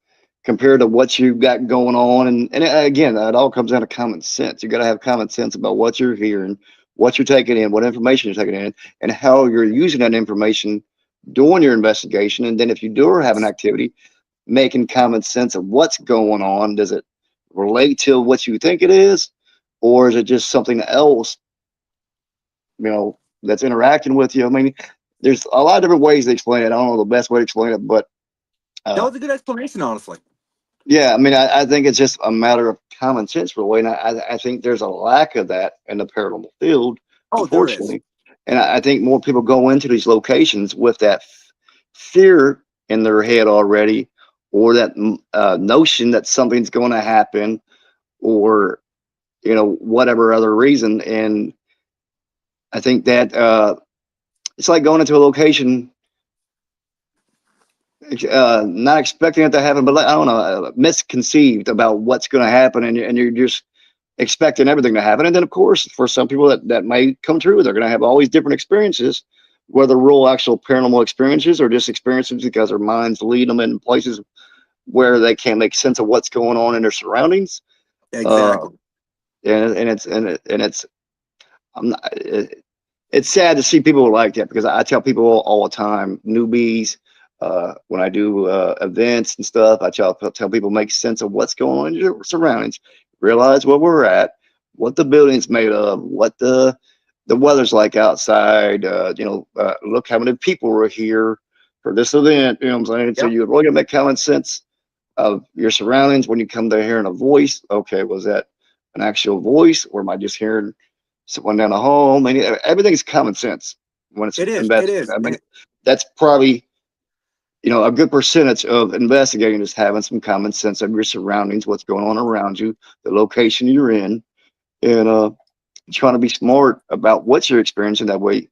compared to what you've got going on. And again, it all comes down to common sense. You got to have common sense about what you're hearing, what you're taking in, what information you're taking in, and how you're using that information during your investigation. And then if you do have an activity, making common sense of what's going on. Does it relate to what you think it is, or is it just something else, that's interacting with you? I mean, there's a lot of different ways to explain it. I don't know the best way to explain it, but That uh, was a good explanation, honestly. yeah, I mean, I think it's just a matter of common sense, really. And I think there's a lack of that in the paranormal field, Oh, there is. unfortunately. And I think more people go into these locations with that fear in their head already, or that notion that something's going to happen, or whatever other reason. And I think that it's like going into a location, not expecting it to happen, but like, I don't know, misconceived about what's going to happen, and you're just expecting everything to happen. And then, of course, for some people that may come true, they're going to have all these different experiences, whether real, actual paranormal experiences or just experiences because their minds lead them in places where they can't make sense of what's going on in their surroundings. Uh, Exactly. and it's I'm not, it's sad to see people like that, because I tell people all the time, newbies, when I do events and stuff, I tell people make sense of what's going on in your surroundings, realize where we're at, what the building's made of, what the weather's like outside. Look how many people were here for this event. You know what I'm saying? So Yep. you're really gonna make common sense of your surroundings when you come to hearing a voice. Okay, was that an actual voice, or am I just hearing someone down the hall? I mean, everything's common sense when it's It is. It investigating. is. I mean, And that's probably a good percentage of investigating is having some common sense of your surroundings, what's going on around you, the location you're in, and trying to be smart about what you're experiencing. That way,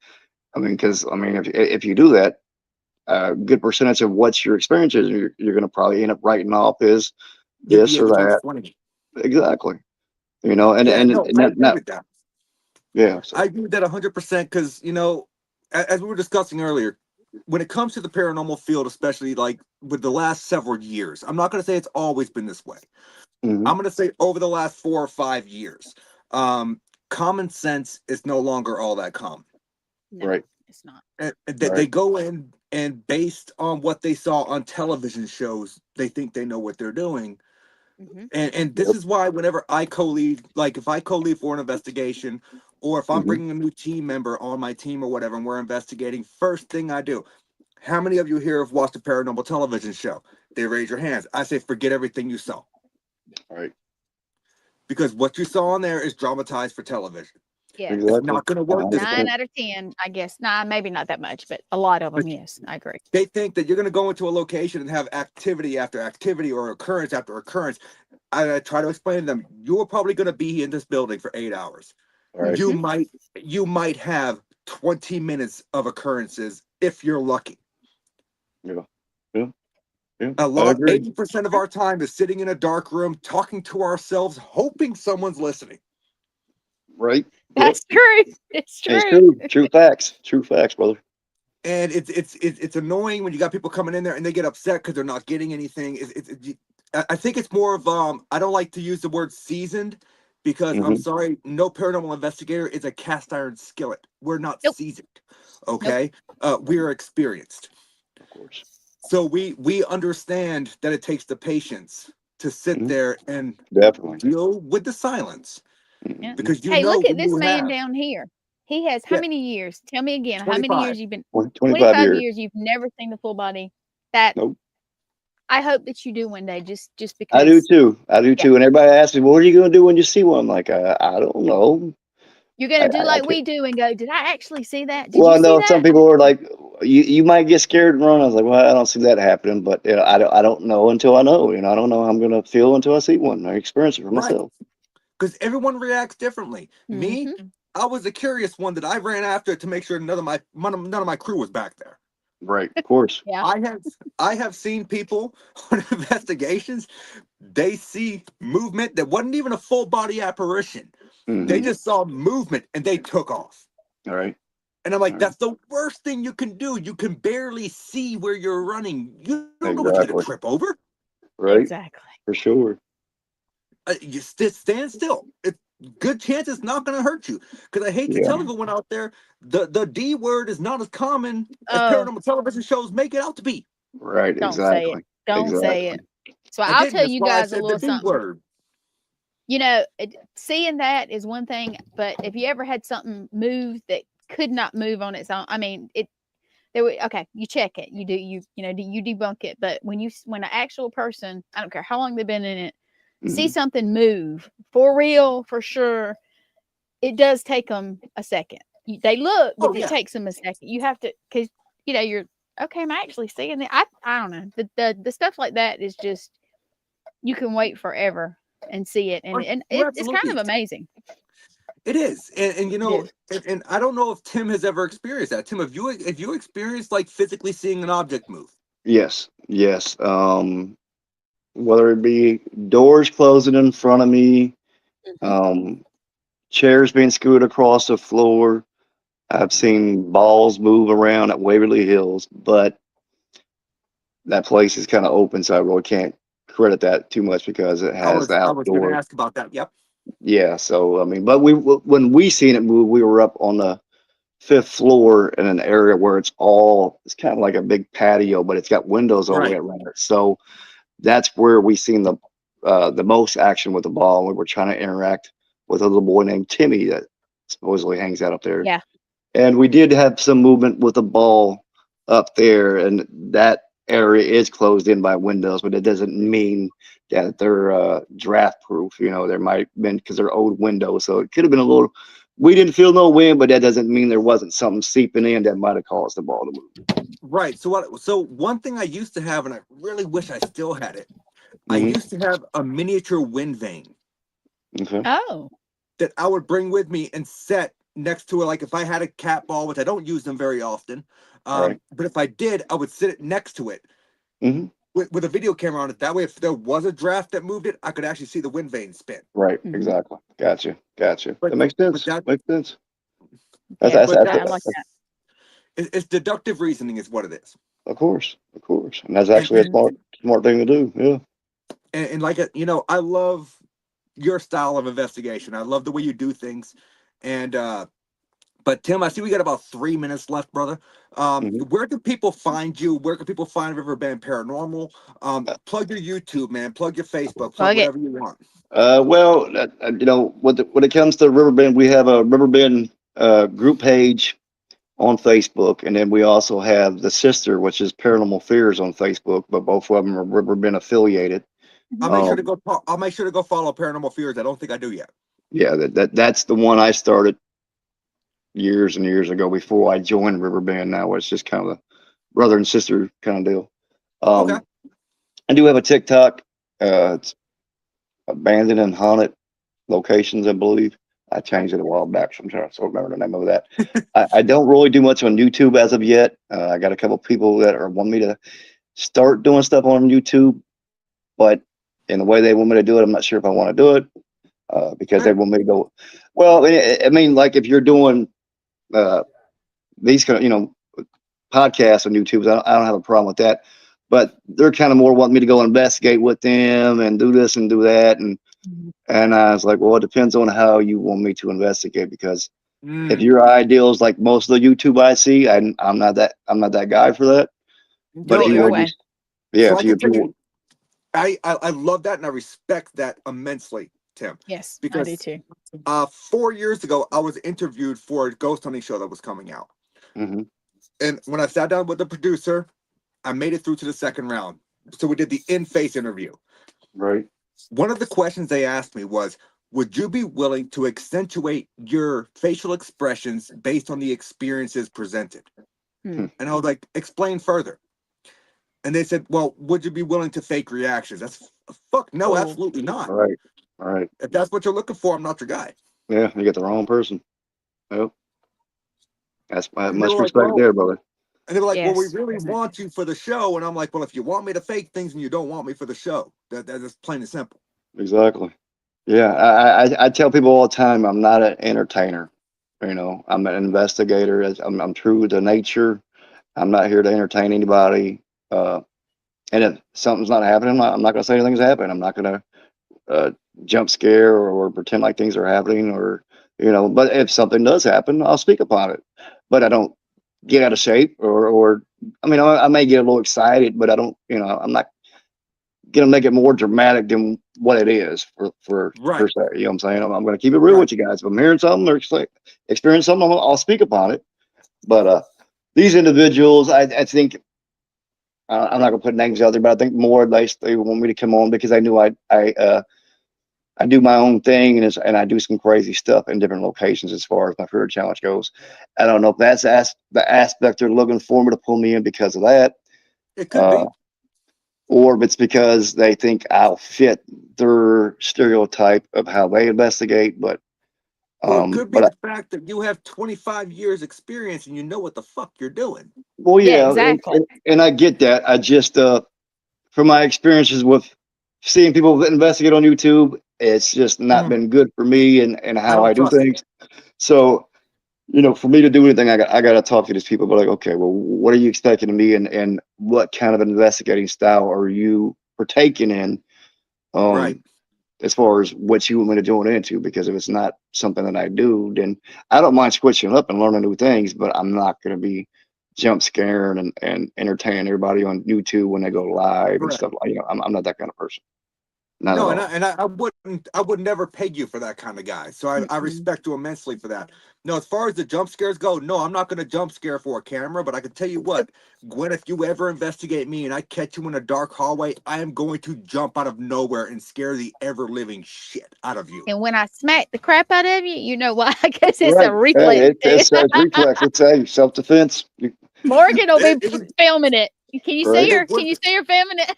I mean, because I mean, if you do that, a good percentage of what you're experiencing, you're going to probably end up writing off as You'd be this or able to that. explain it. Exactly. You know, Yeah, no, and I that, agree with that. yeah. I So, agree with that 100% because, you know, as we were discussing earlier, when it comes to the paranormal field, especially like with the last several years, I'm not going to say it's always been this way. mhm, I'm going to say over the last 4 or 5 years, um, common sense is no longer all that common. No, right, it's not. And they right, go in and based on what they saw on television shows, they think they know what they're doing. Hmm. And this yep, is why whenever I co-lead, like if I co-lead for an investigation, or if I'm mhm, bringing a new team member on my team or whatever, and we're investigating, first thing I do, how many of you here have watched a paranormal television show? They raise your hands. I say, forget everything you saw, right, because what you saw on there is dramatized for television. Yeah. It's exactly, not going to work this way. 100%. 9 out of 10, I guess. Nah, maybe not that much, but a lot of them, But yes, I agree. they think that you're going to go into a location and have activity after activity or occurrence after occurrence. I try to explain to them, you're probably going to be in this building for 8 hours. All right, You Hmm. might you might have 20 minutes of occurrences if you're lucky. yeah, yeah, yeah. A I lot, agree. 80% of our time is sitting in a dark room talking to ourselves, hoping someone's listening. Right, yep. That's true. It's It's true. true, true facts, brother. And it's annoying when you got people coming in there and they get upset because they're not getting anything. I think it's more of I don't like to use the word seasoned, because I'm Hmm. sorry, no paranormal investigator is a cast iron skillet. We're not Nope. seasoned, Nope. okay? We are experienced. Of course. So we understand that it takes the patience to sit Hmm. there and Definitely. deal with the silence, Yeah. Hmm. because you Hey, know look at when this you man have, down here. He has how yeah, many years? Tell me again. How many 25. years you've been? 25 25 years. years. You've never seen the full body. That Nope. I hope that you do one day. Just I do because. too. I do Yeah, too. And everybody asks me, "What are you going to do when you see one?" I'm like, I don't know. you're gonna do I like can't. we do and go. Did I actually see that? Did you Well, see no. Some that? people are like, you might get scared and run." I was like, "Well, I don't see that happening." But you know, I don't know until I know. You know, I don't know how I'm going to feel until I see one. I experience it for Right. myself. Because everyone reacts differently. Me, Mm-hmm. I was the curious one that I ran after to make sure none of my crew was back there. Right. Of course. Yeah. I have seen people on investigations. They see movement that wasn't even a full body apparition. They Hmm. just saw movement and they took off. All right. And I'm All like, right. that's the worst thing you can do. You can barely see where you're running. You don't know what you're gonna Exactly. trip over. Right. Exactly. For sure. You stand still. It's good chance it's not going to hurt you. Because I hate to Yeah. tell Yeah. everyone out there, the D word is not as common as Oh, paranormal television shows make it out to be. Right. don't say it. Exactly. Don't say Exactly. it. So I I'll didn't. tell That's you why I guys a said the little D something. word. Seeing that is one thing, but if you ever had something move that could not move on its own, I mean, okay, you check it, you debunk it, but when an actual person, I don't care how long they've been in it, see Hmm. something move for real, for sure, it does take them a second. They look, Oh but it yeah. takes them a second. You have to, because you're okay. Am I actually seeing it? I don't know. The stuff like that is just you can wait forever and see it, and Oh, and you're it's kind of absolutely. amazing. It is, and It is. and I don't know if Tim has ever experienced that. Tim, have you experienced like physically seeing an object move? Yes. Yes. Whether it be doors closing in front of me, Mhm. um, chairs being scooted across the floor. I've seen balls move around at Waverly Hills, but that place is kind of open, so I really can't credit that too much because it has the I was going to outdoor. ask about that. Yep. Yeah, so I mean, but when we seen it move, we were up on the fifth floor in an area where it's kind of like a big patio, but it's got windows all the way Right. around it. So that's where we seen the most action with the ball. We were trying to interact with a little boy named Timmy that supposedly hangs out up there. Yeah. And we did have some movement with the ball up there, and that area is closed in by windows, but it doesn't mean that they're draft proof. You know, there might have been because they're old windows, so it could have been a little. We didn't feel no wind, but that doesn't mean there wasn't something seeping in that might have caused the ball to move. Right. So one thing I used to have, and I really wish I still had it. I Hmm. used to have a miniature wind vane. Okay. Oh. that I would bring with me and set next to it. Like if I had a cat ball, which I don't use them very often, Right. but if I did, I would sit it next to it Hmm. with a video camera on it. That way, if there was a draft that moved it, I could actually see the wind vane spin. Right. Mhm. Exactly. Gotcha. That But makes but sense. that Makes sense. Yeah, That's, but I like that's that. it's deductive reasoning is what it is. of course. And that's And actually a and smart thing to do. Yeah. and like you know, I love your style of investigation. I love the way you do things. And but Tim, I see we got about 3 minutes left, brother. Hmm. Where can people find you? Where can people find Riverbend Paranormal? Plug your YouTube, man. Plug your Facebook. Plug Plug it. whatever you want. Well, you know, when it comes to Riverbend, we have a Riverbend group page on Facebook, and then we also have the sister, which is Paranormal Fears on Facebook, but both of them are Riverbend affiliated. Mhm. I'll make sure to go follow Paranormal Fears. I don't think I do yet. Yeah, that's the one I started years and years ago before I joined Riverbend. Now it's just kind of a brother and sister kind of deal. Okay. I do have a TikTok. It's abandoned and haunted locations, I believe. I changed it a while back, so I'm trying to sort of remember the name of that. I don't really do much on YouTube as of yet. I got a couple people that want me to start doing stuff on YouTube, but in the way they want me to do it, I'm not sure if I want to do it because they want me to go. Well, I mean, like if you're doing these kind of, podcasts on YouTube, I don't have a problem with that. But they're kind of more wanting me to go investigate with them and do this and do that, Mhm. and I was like, well, it depends on how you want me to investigate because if Mm. your ideal is like most of the YouTube I see, I'm not that guy for that. But No, if you Your want way. just yeah, so if I you can if you tell want you, I love that and I respect that immensely, Tim, Yes, I do because too. 4 years ago I was interviewed for a ghost hunting show that was coming out, mhm, and when I sat down with the producer, I made it through to the second round. So we did the in-face interview. right, One of the questions they asked me was, would you be willing to accentuate your facial expressions based on the experiences presented? Hmm. And I was like, explain further. And they said, well, would you be willing to fake reactions? That's fuck no, Oh, absolutely not. right, right. If that's what you're looking for, I'm not your guy. Yeah, you get the wrong person. Yep, that's And they were much like, respect well, there, brother. and they were like, well, we yes. really Respect. want you for the show. And I'm like, well, if you want me to fake things and you don't want me for the show, that's plain and simple. Exactly. Yeah, I tell people all the time, I'm not an entertainer. I'm an investigator. I'm true to nature. I'm not here to entertain anybody. Uh, and if something's not happening, I'm not going to say anything's happening. I'm not going to uh, jump scare or pretend like things are happening but if something does happen, I'll speak upon it. But I don't get out of shape or I mean, I may get a little excited, but I don't, I'm not going to make it more dramatic than what it is for per Right, se. You know what I'm saying? I'm going to keep it real right. with you guys. If I'm hearing something or experience something, I'll speak upon it. But these individuals, I think I'm not gonna put names out there, but I think more or less they want me to come on because I knew I do my own thing and I do some crazy stuff in different locations as far as my career challenge goes. I don't know if that's the aspect they're looking for me to pull me in because of that, It could uh, be. or if it's because they think I'll fit their stereotype of how they investigate. But Or it could be but the fact that you have 25 years experience and you know what the fuck you're doing. well, Yeah, yeah, exactly. and I get that. I just from my experiences with seeing people investigate on YouTube, it's just not Mm, been good for me and I how don't I do trust it. things. So, for me to do anything, I got to talk to these people. But like, okay, well, what are you expecting of me, and what kind of investigating style are you partaking in? Right. Um, as far as what you want me to join into, because if it's not something that I do, then I don't mind switching up and learning new things, but I'm not going to be jump scaring and entertaining everybody on YouTube when they go live and Correct. stuff like. I'm not that kind of person, not at No, all. I would never peg you for that kind of guy. So I Mm-mm. respect you immensely for that. No, as far as the jump scares go, no, I'm not gonna jump scare for a camera, but I can tell you what, Gwen, if you ever investigate me and I catch you in a dark hallway, I am going to jump out of nowhere and scare the ever living shit out of you. And when I smack the crap out of you, you know why? Because it's Right? a reflex too. It's reflex. It's a self defense. Morgan will be It, filming it. Can you see Right? her? it Can would you see her filming it?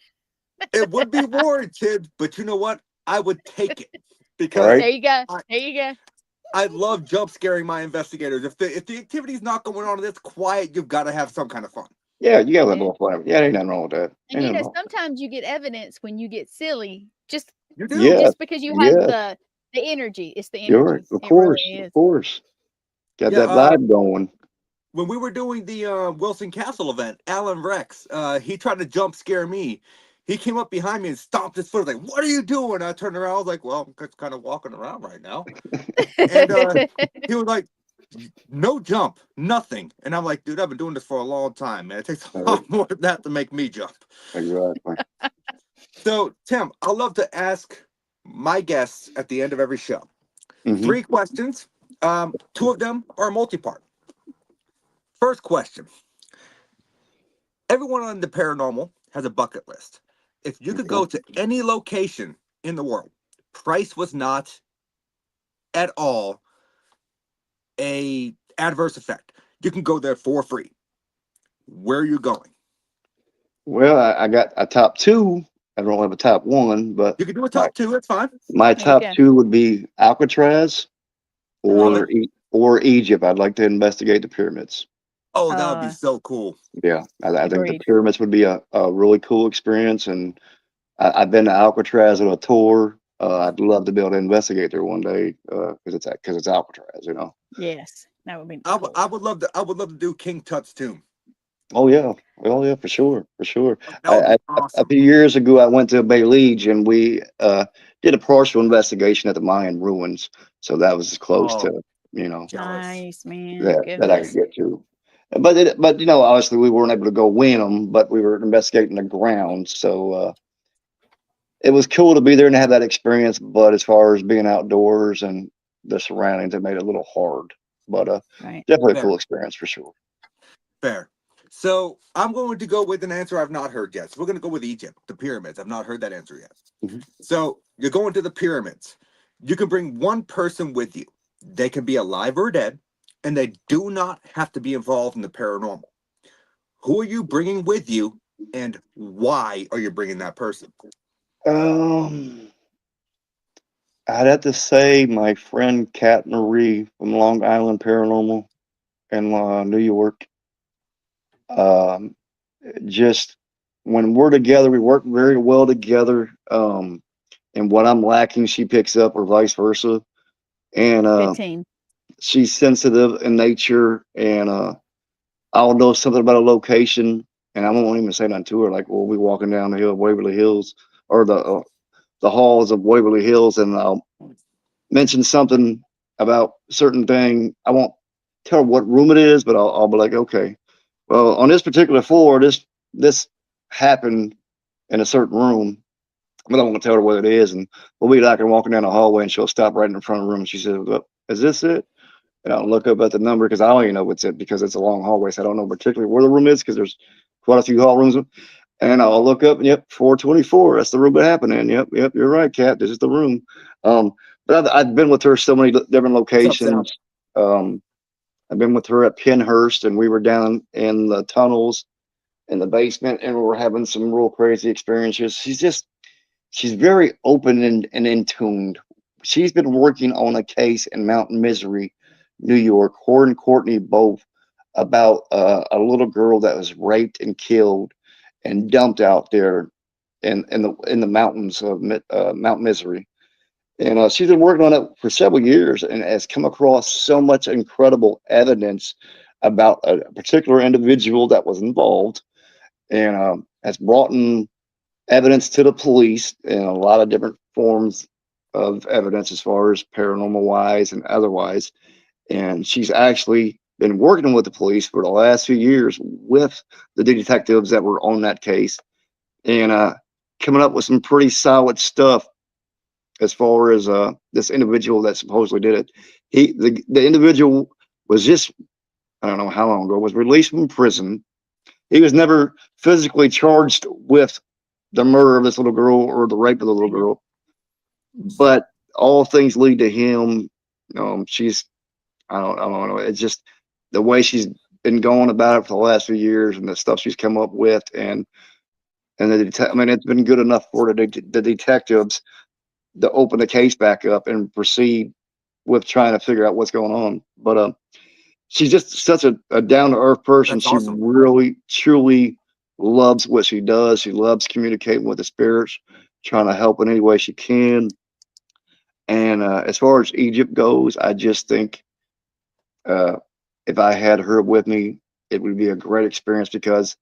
it would be warranted, but you know what? I would take it. because Right. There you go. I, There you go. I love jump scaring my investigators. If the activity's not going on and it's quiet, you've got to have some kind of fun. Yeah, you gotta let Yeah. little fun. Yeah, ain't nothing wrong with that. And Ain't you nothing know, wrong with that. sometimes you get evidence when you get silly, You do. Yeah, because you have yeah, the energy. It's the you're right. energy. It really is. Of course. Got Yeah. that vibe going. When we were doing the Wilson Castle event, Alan Rex, he tried to jump scare me. He came up behind me and stomped his foot. Like, what are you doing? I turned around. I was like, well, I'm just kind of walking around right now. And he was like, no jump, nothing. And I'm like, dude, I've been doing this for a long time, man. It takes a lot more than that to make me jump. Exactly. So, Tim, I love to ask my guests at the end of every show Hmm. 3 questions. 2 of them are multi-part. First question. Everyone on the paranormal has a bucket list. If you could go to any location in the world, price was not at all a adverse effect. You can go there for free. Where are you going? Well, I got a top two. I don't have a top one, but You can do a my top 2. That's fine. my There you top go. two would be Alcatraz Love it. or Egypt. I'd like to investigate the pyramids. Oh, that would be so cool. Yeah, I think the Agreed. pyramids would be a really cool experience, and I've been to Alcatraz on a tour. I'd love to be able to investigate there one day because it's Alcatraz, you know. Yes, that would be I cool. would love to. I would love to do King Tut's tomb. Oh yeah, for sure, for sure. That would be A awesome. few years ago, I went to Belize and we did a partial investigation at the Mayan ruins. So that was as close Oh, to, you know, jealous. Nice, man. that I could Goodness. get to. But you know, obviously we weren't able to go win them, but we were investigating the ground. So it was cool to be there and have that experience. But as far as being outdoors and the surroundings, it made it a little hard. But Right. definitely a Fair, cool experience for sure. fair. So I'm going to go with an answer I've not heard yet. So we're going to go with Egypt, the pyramids. I've not heard that answer yet. Mhm. So you're going to the pyramids. You can bring one person with you. They can be alive or dead, and they do not have to be involved in the paranormal. Who are you bringing with you, and why are you bringing that person? Um, I'd have to say my friend Kat Marie from Long Island Paranormal in New York. Um, just when we're together, we work very well together. And what I'm lacking, she picks up, or vice versa. And Good team. she's sensitive in nature, and I'll know something about a location, and I won't even say nothing to her. Like we'll be walking down the hill of Waverly Hills, or the halls of Waverly Hills, and I'll mention something about certain thing. I won't tell her what room it is, but I'll be like, okay, well, on this particular floor, this happened in a certain room, but I won't tell her what it is. And we'll be like walking down the hallway, and she'll stop right in the front of the room. And she says, well, "Is this it?" And I'll look up at the number because I don't even know what's it because it's a long hallway, so I don't know particularly where the room is because there's quite a few hall rooms. And I'll look up, and yep, 424. That's the room it happened in. Yep, you're right, Kat. This is the room. Um, but I've been with her so many different What's up, Sal? locations. I've been with her at Pinhurst, and we were down in the tunnels in the basement, and we were having some real crazy experiences. She's very open and in tuned. She's been working on a case in Mount Misery, New York. Her and Courtney both about a little girl that was raped and killed and dumped out there in the mountains of Mount Misery. And she's been working on it for several years and has come across so much incredible evidence about a particular individual that was involved, and has brought in evidence to the police in a lot of different forms of evidence as far as paranormal wise and otherwise. And she's actually been working with the police for the last few years with the detectives that were on that case, and coming up with some pretty solid stuff as far as this individual that supposedly did it. The individual was just, I don't know how long ago, was released from prison. He was never physically charged with the murder of this little girl or the rape of the little girl, but all things lead to him. She's, I don't know. It's just the way she's been going about it for the last few years and the stuff she's come up with, and I mean, it's been good enough for the detectives to open the case back up and proceed with trying to figure out what's going on. But she's just such a down to earth person. That's She awesome. really, truly loves what she does. She loves communicating with the spirits, trying to help in any way she can. And as far as Egypt goes, I just think uh, if I had her with me, it would be a great experience because,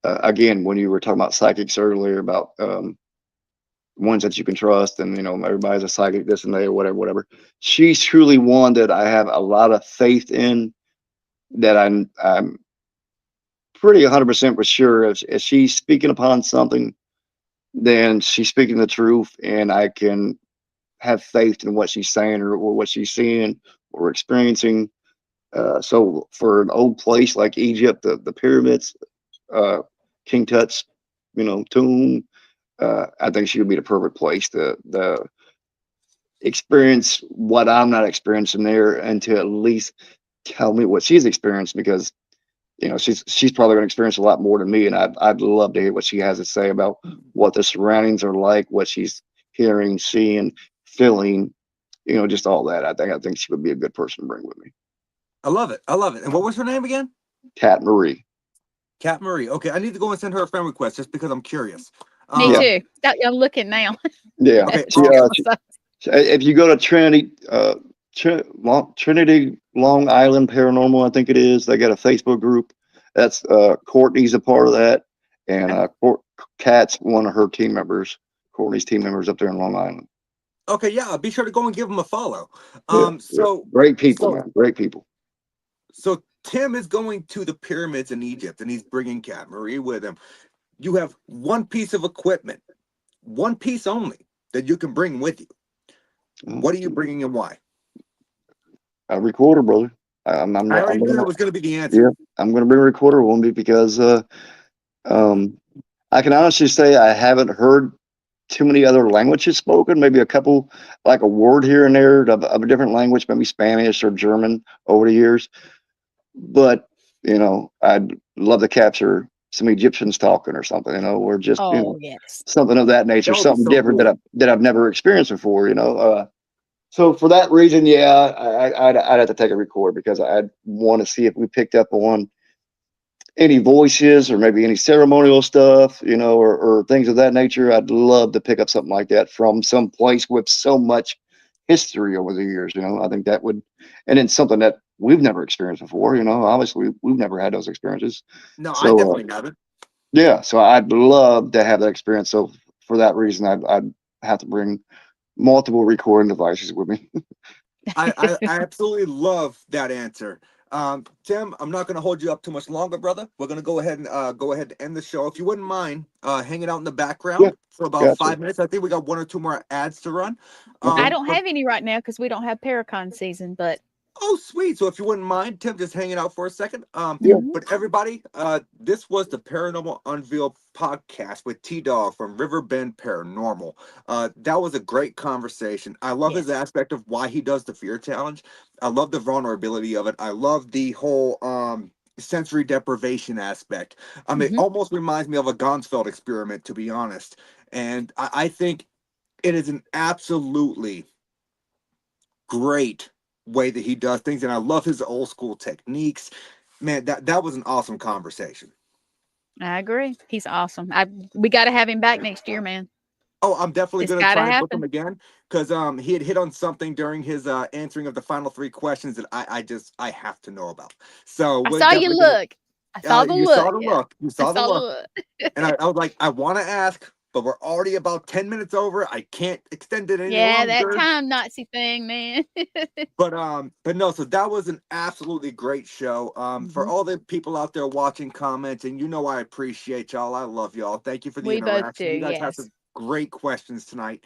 again, when you were talking about psychics earlier, about ones that you can trust, and everybody's a psychic, this and that, or whatever. She's truly one that I have a lot of faith in. That I'm pretty 100% for sure if she's speaking upon something, then she's speaking the truth, and I can have faith in what she's saying or what she's seeing or experiencing. So for an old place like Egypt, the pyramids, King Tut's, tomb, I think she would be the perfect place to experience what I'm not experiencing there, and to at least tell me what she's experienced, because she's probably going to experience a lot more than me, and I'd love to hear what she has to say about what the surroundings are like, what she's hearing, seeing, feeling, just all that. I think she would be a good person to bring with me. I love it. I love it. And what was her name again? Cat Marie. Cat Marie. Okay, I need to go and send her a friend request just because I'm curious. Me too. I'm looking now. Yeah. Okay. If you go to Trinity Long Island Paranormal, I think it is, they got a Facebook group. That's Courtney's a part of that, and Kat's one of her team members. Courtney's team members up there in Long Island. Okay, yeah, be sure to go and give them a follow. So great people, man. Great people. So Tim is going to the pyramids in Egypt, and he's bringing Cat Marie with him. You have one piece of equipment, one piece only, that you can bring with you. What are you bringing and why? A recorder, brother. I already knew that was going to be the answer. Yeah, I'm going to bring a recorder with me because I can honestly say I haven't heard too many other languages spoken. Maybe a couple, like a word here and there of a different language, maybe Spanish or German over the years. But I'd love to capture some Egyptians talking or something, or just something of that nature, something different cool. that I've never experienced before. So for that reason, I'd have to take a record, because I'd want to see if we picked up on any voices or maybe any ceremonial stuff, or things of that nature. I'd love to pick up something like that from some place with so much history over the years. I think that would, and then something that we've never experienced before. Obviously we've never had those experiences. No, so, I definitely haven't. Yeah, so I'd love to have that experience. So for that reason, I'd have to bring multiple recording devices with me. I absolutely love that answer. Tim, I'm not going to hold you up too much longer, brother. We're going to go ahead and end the show. If you wouldn't mind hanging out in the background for about 5 minutes. I think we got 1 or 2 more ads to run. I don't have any right now because we don't have Paracon season, but oh, sweet. So if you wouldn't mind, Tim, just hanging out for a second. But everybody, this was the Paranormal Unveiled podcast with T-Dawg from Riverbend Paranormal. That was a great conversation. I love his aspect of why he does the fear challenge. I love the vulnerability of it. I love the whole sensory deprivation aspect. It almost reminds me of a Gonsfeld experiment, to be honest. And I think it is an absolutely great way that he does things, and I love his old school techniques. Man, that was an awesome conversation. I agree. He's awesome. We got to have him back next year, man. Oh, I'm definitely going to try and book him again, because he had hit on something during his answering of the final 3 questions that I have to know about. So I saw you look. I saw the look. You saw the look. And I was like, I want to ask, but we're already about 10 minutes over. I can't extend it any longer. Yeah, that time Nazi thing, man. But no, so that was an absolutely great show. For all the people out there watching, commenting, I appreciate y'all. I love y'all. Thank you for the interaction. Both do, you guys have some great questions tonight.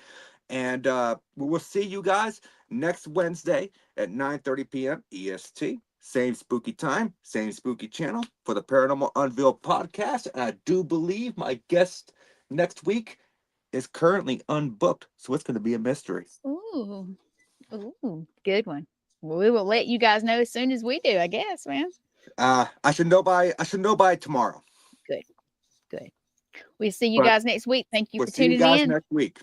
And we will see you guys next Wednesday at 9:30 p.m. EST. Same spooky time, same spooky channel for the Paranormal Unveiled podcast. And I do believe my guest next week is currently unbooked, so it's going to be a mystery. Ooh, good one. Well, we will let you guys know as soon as we do, I guess, man. I should know by tomorrow. Good. We'll see you guys next week. Thank you for tuning in. See you guys next week.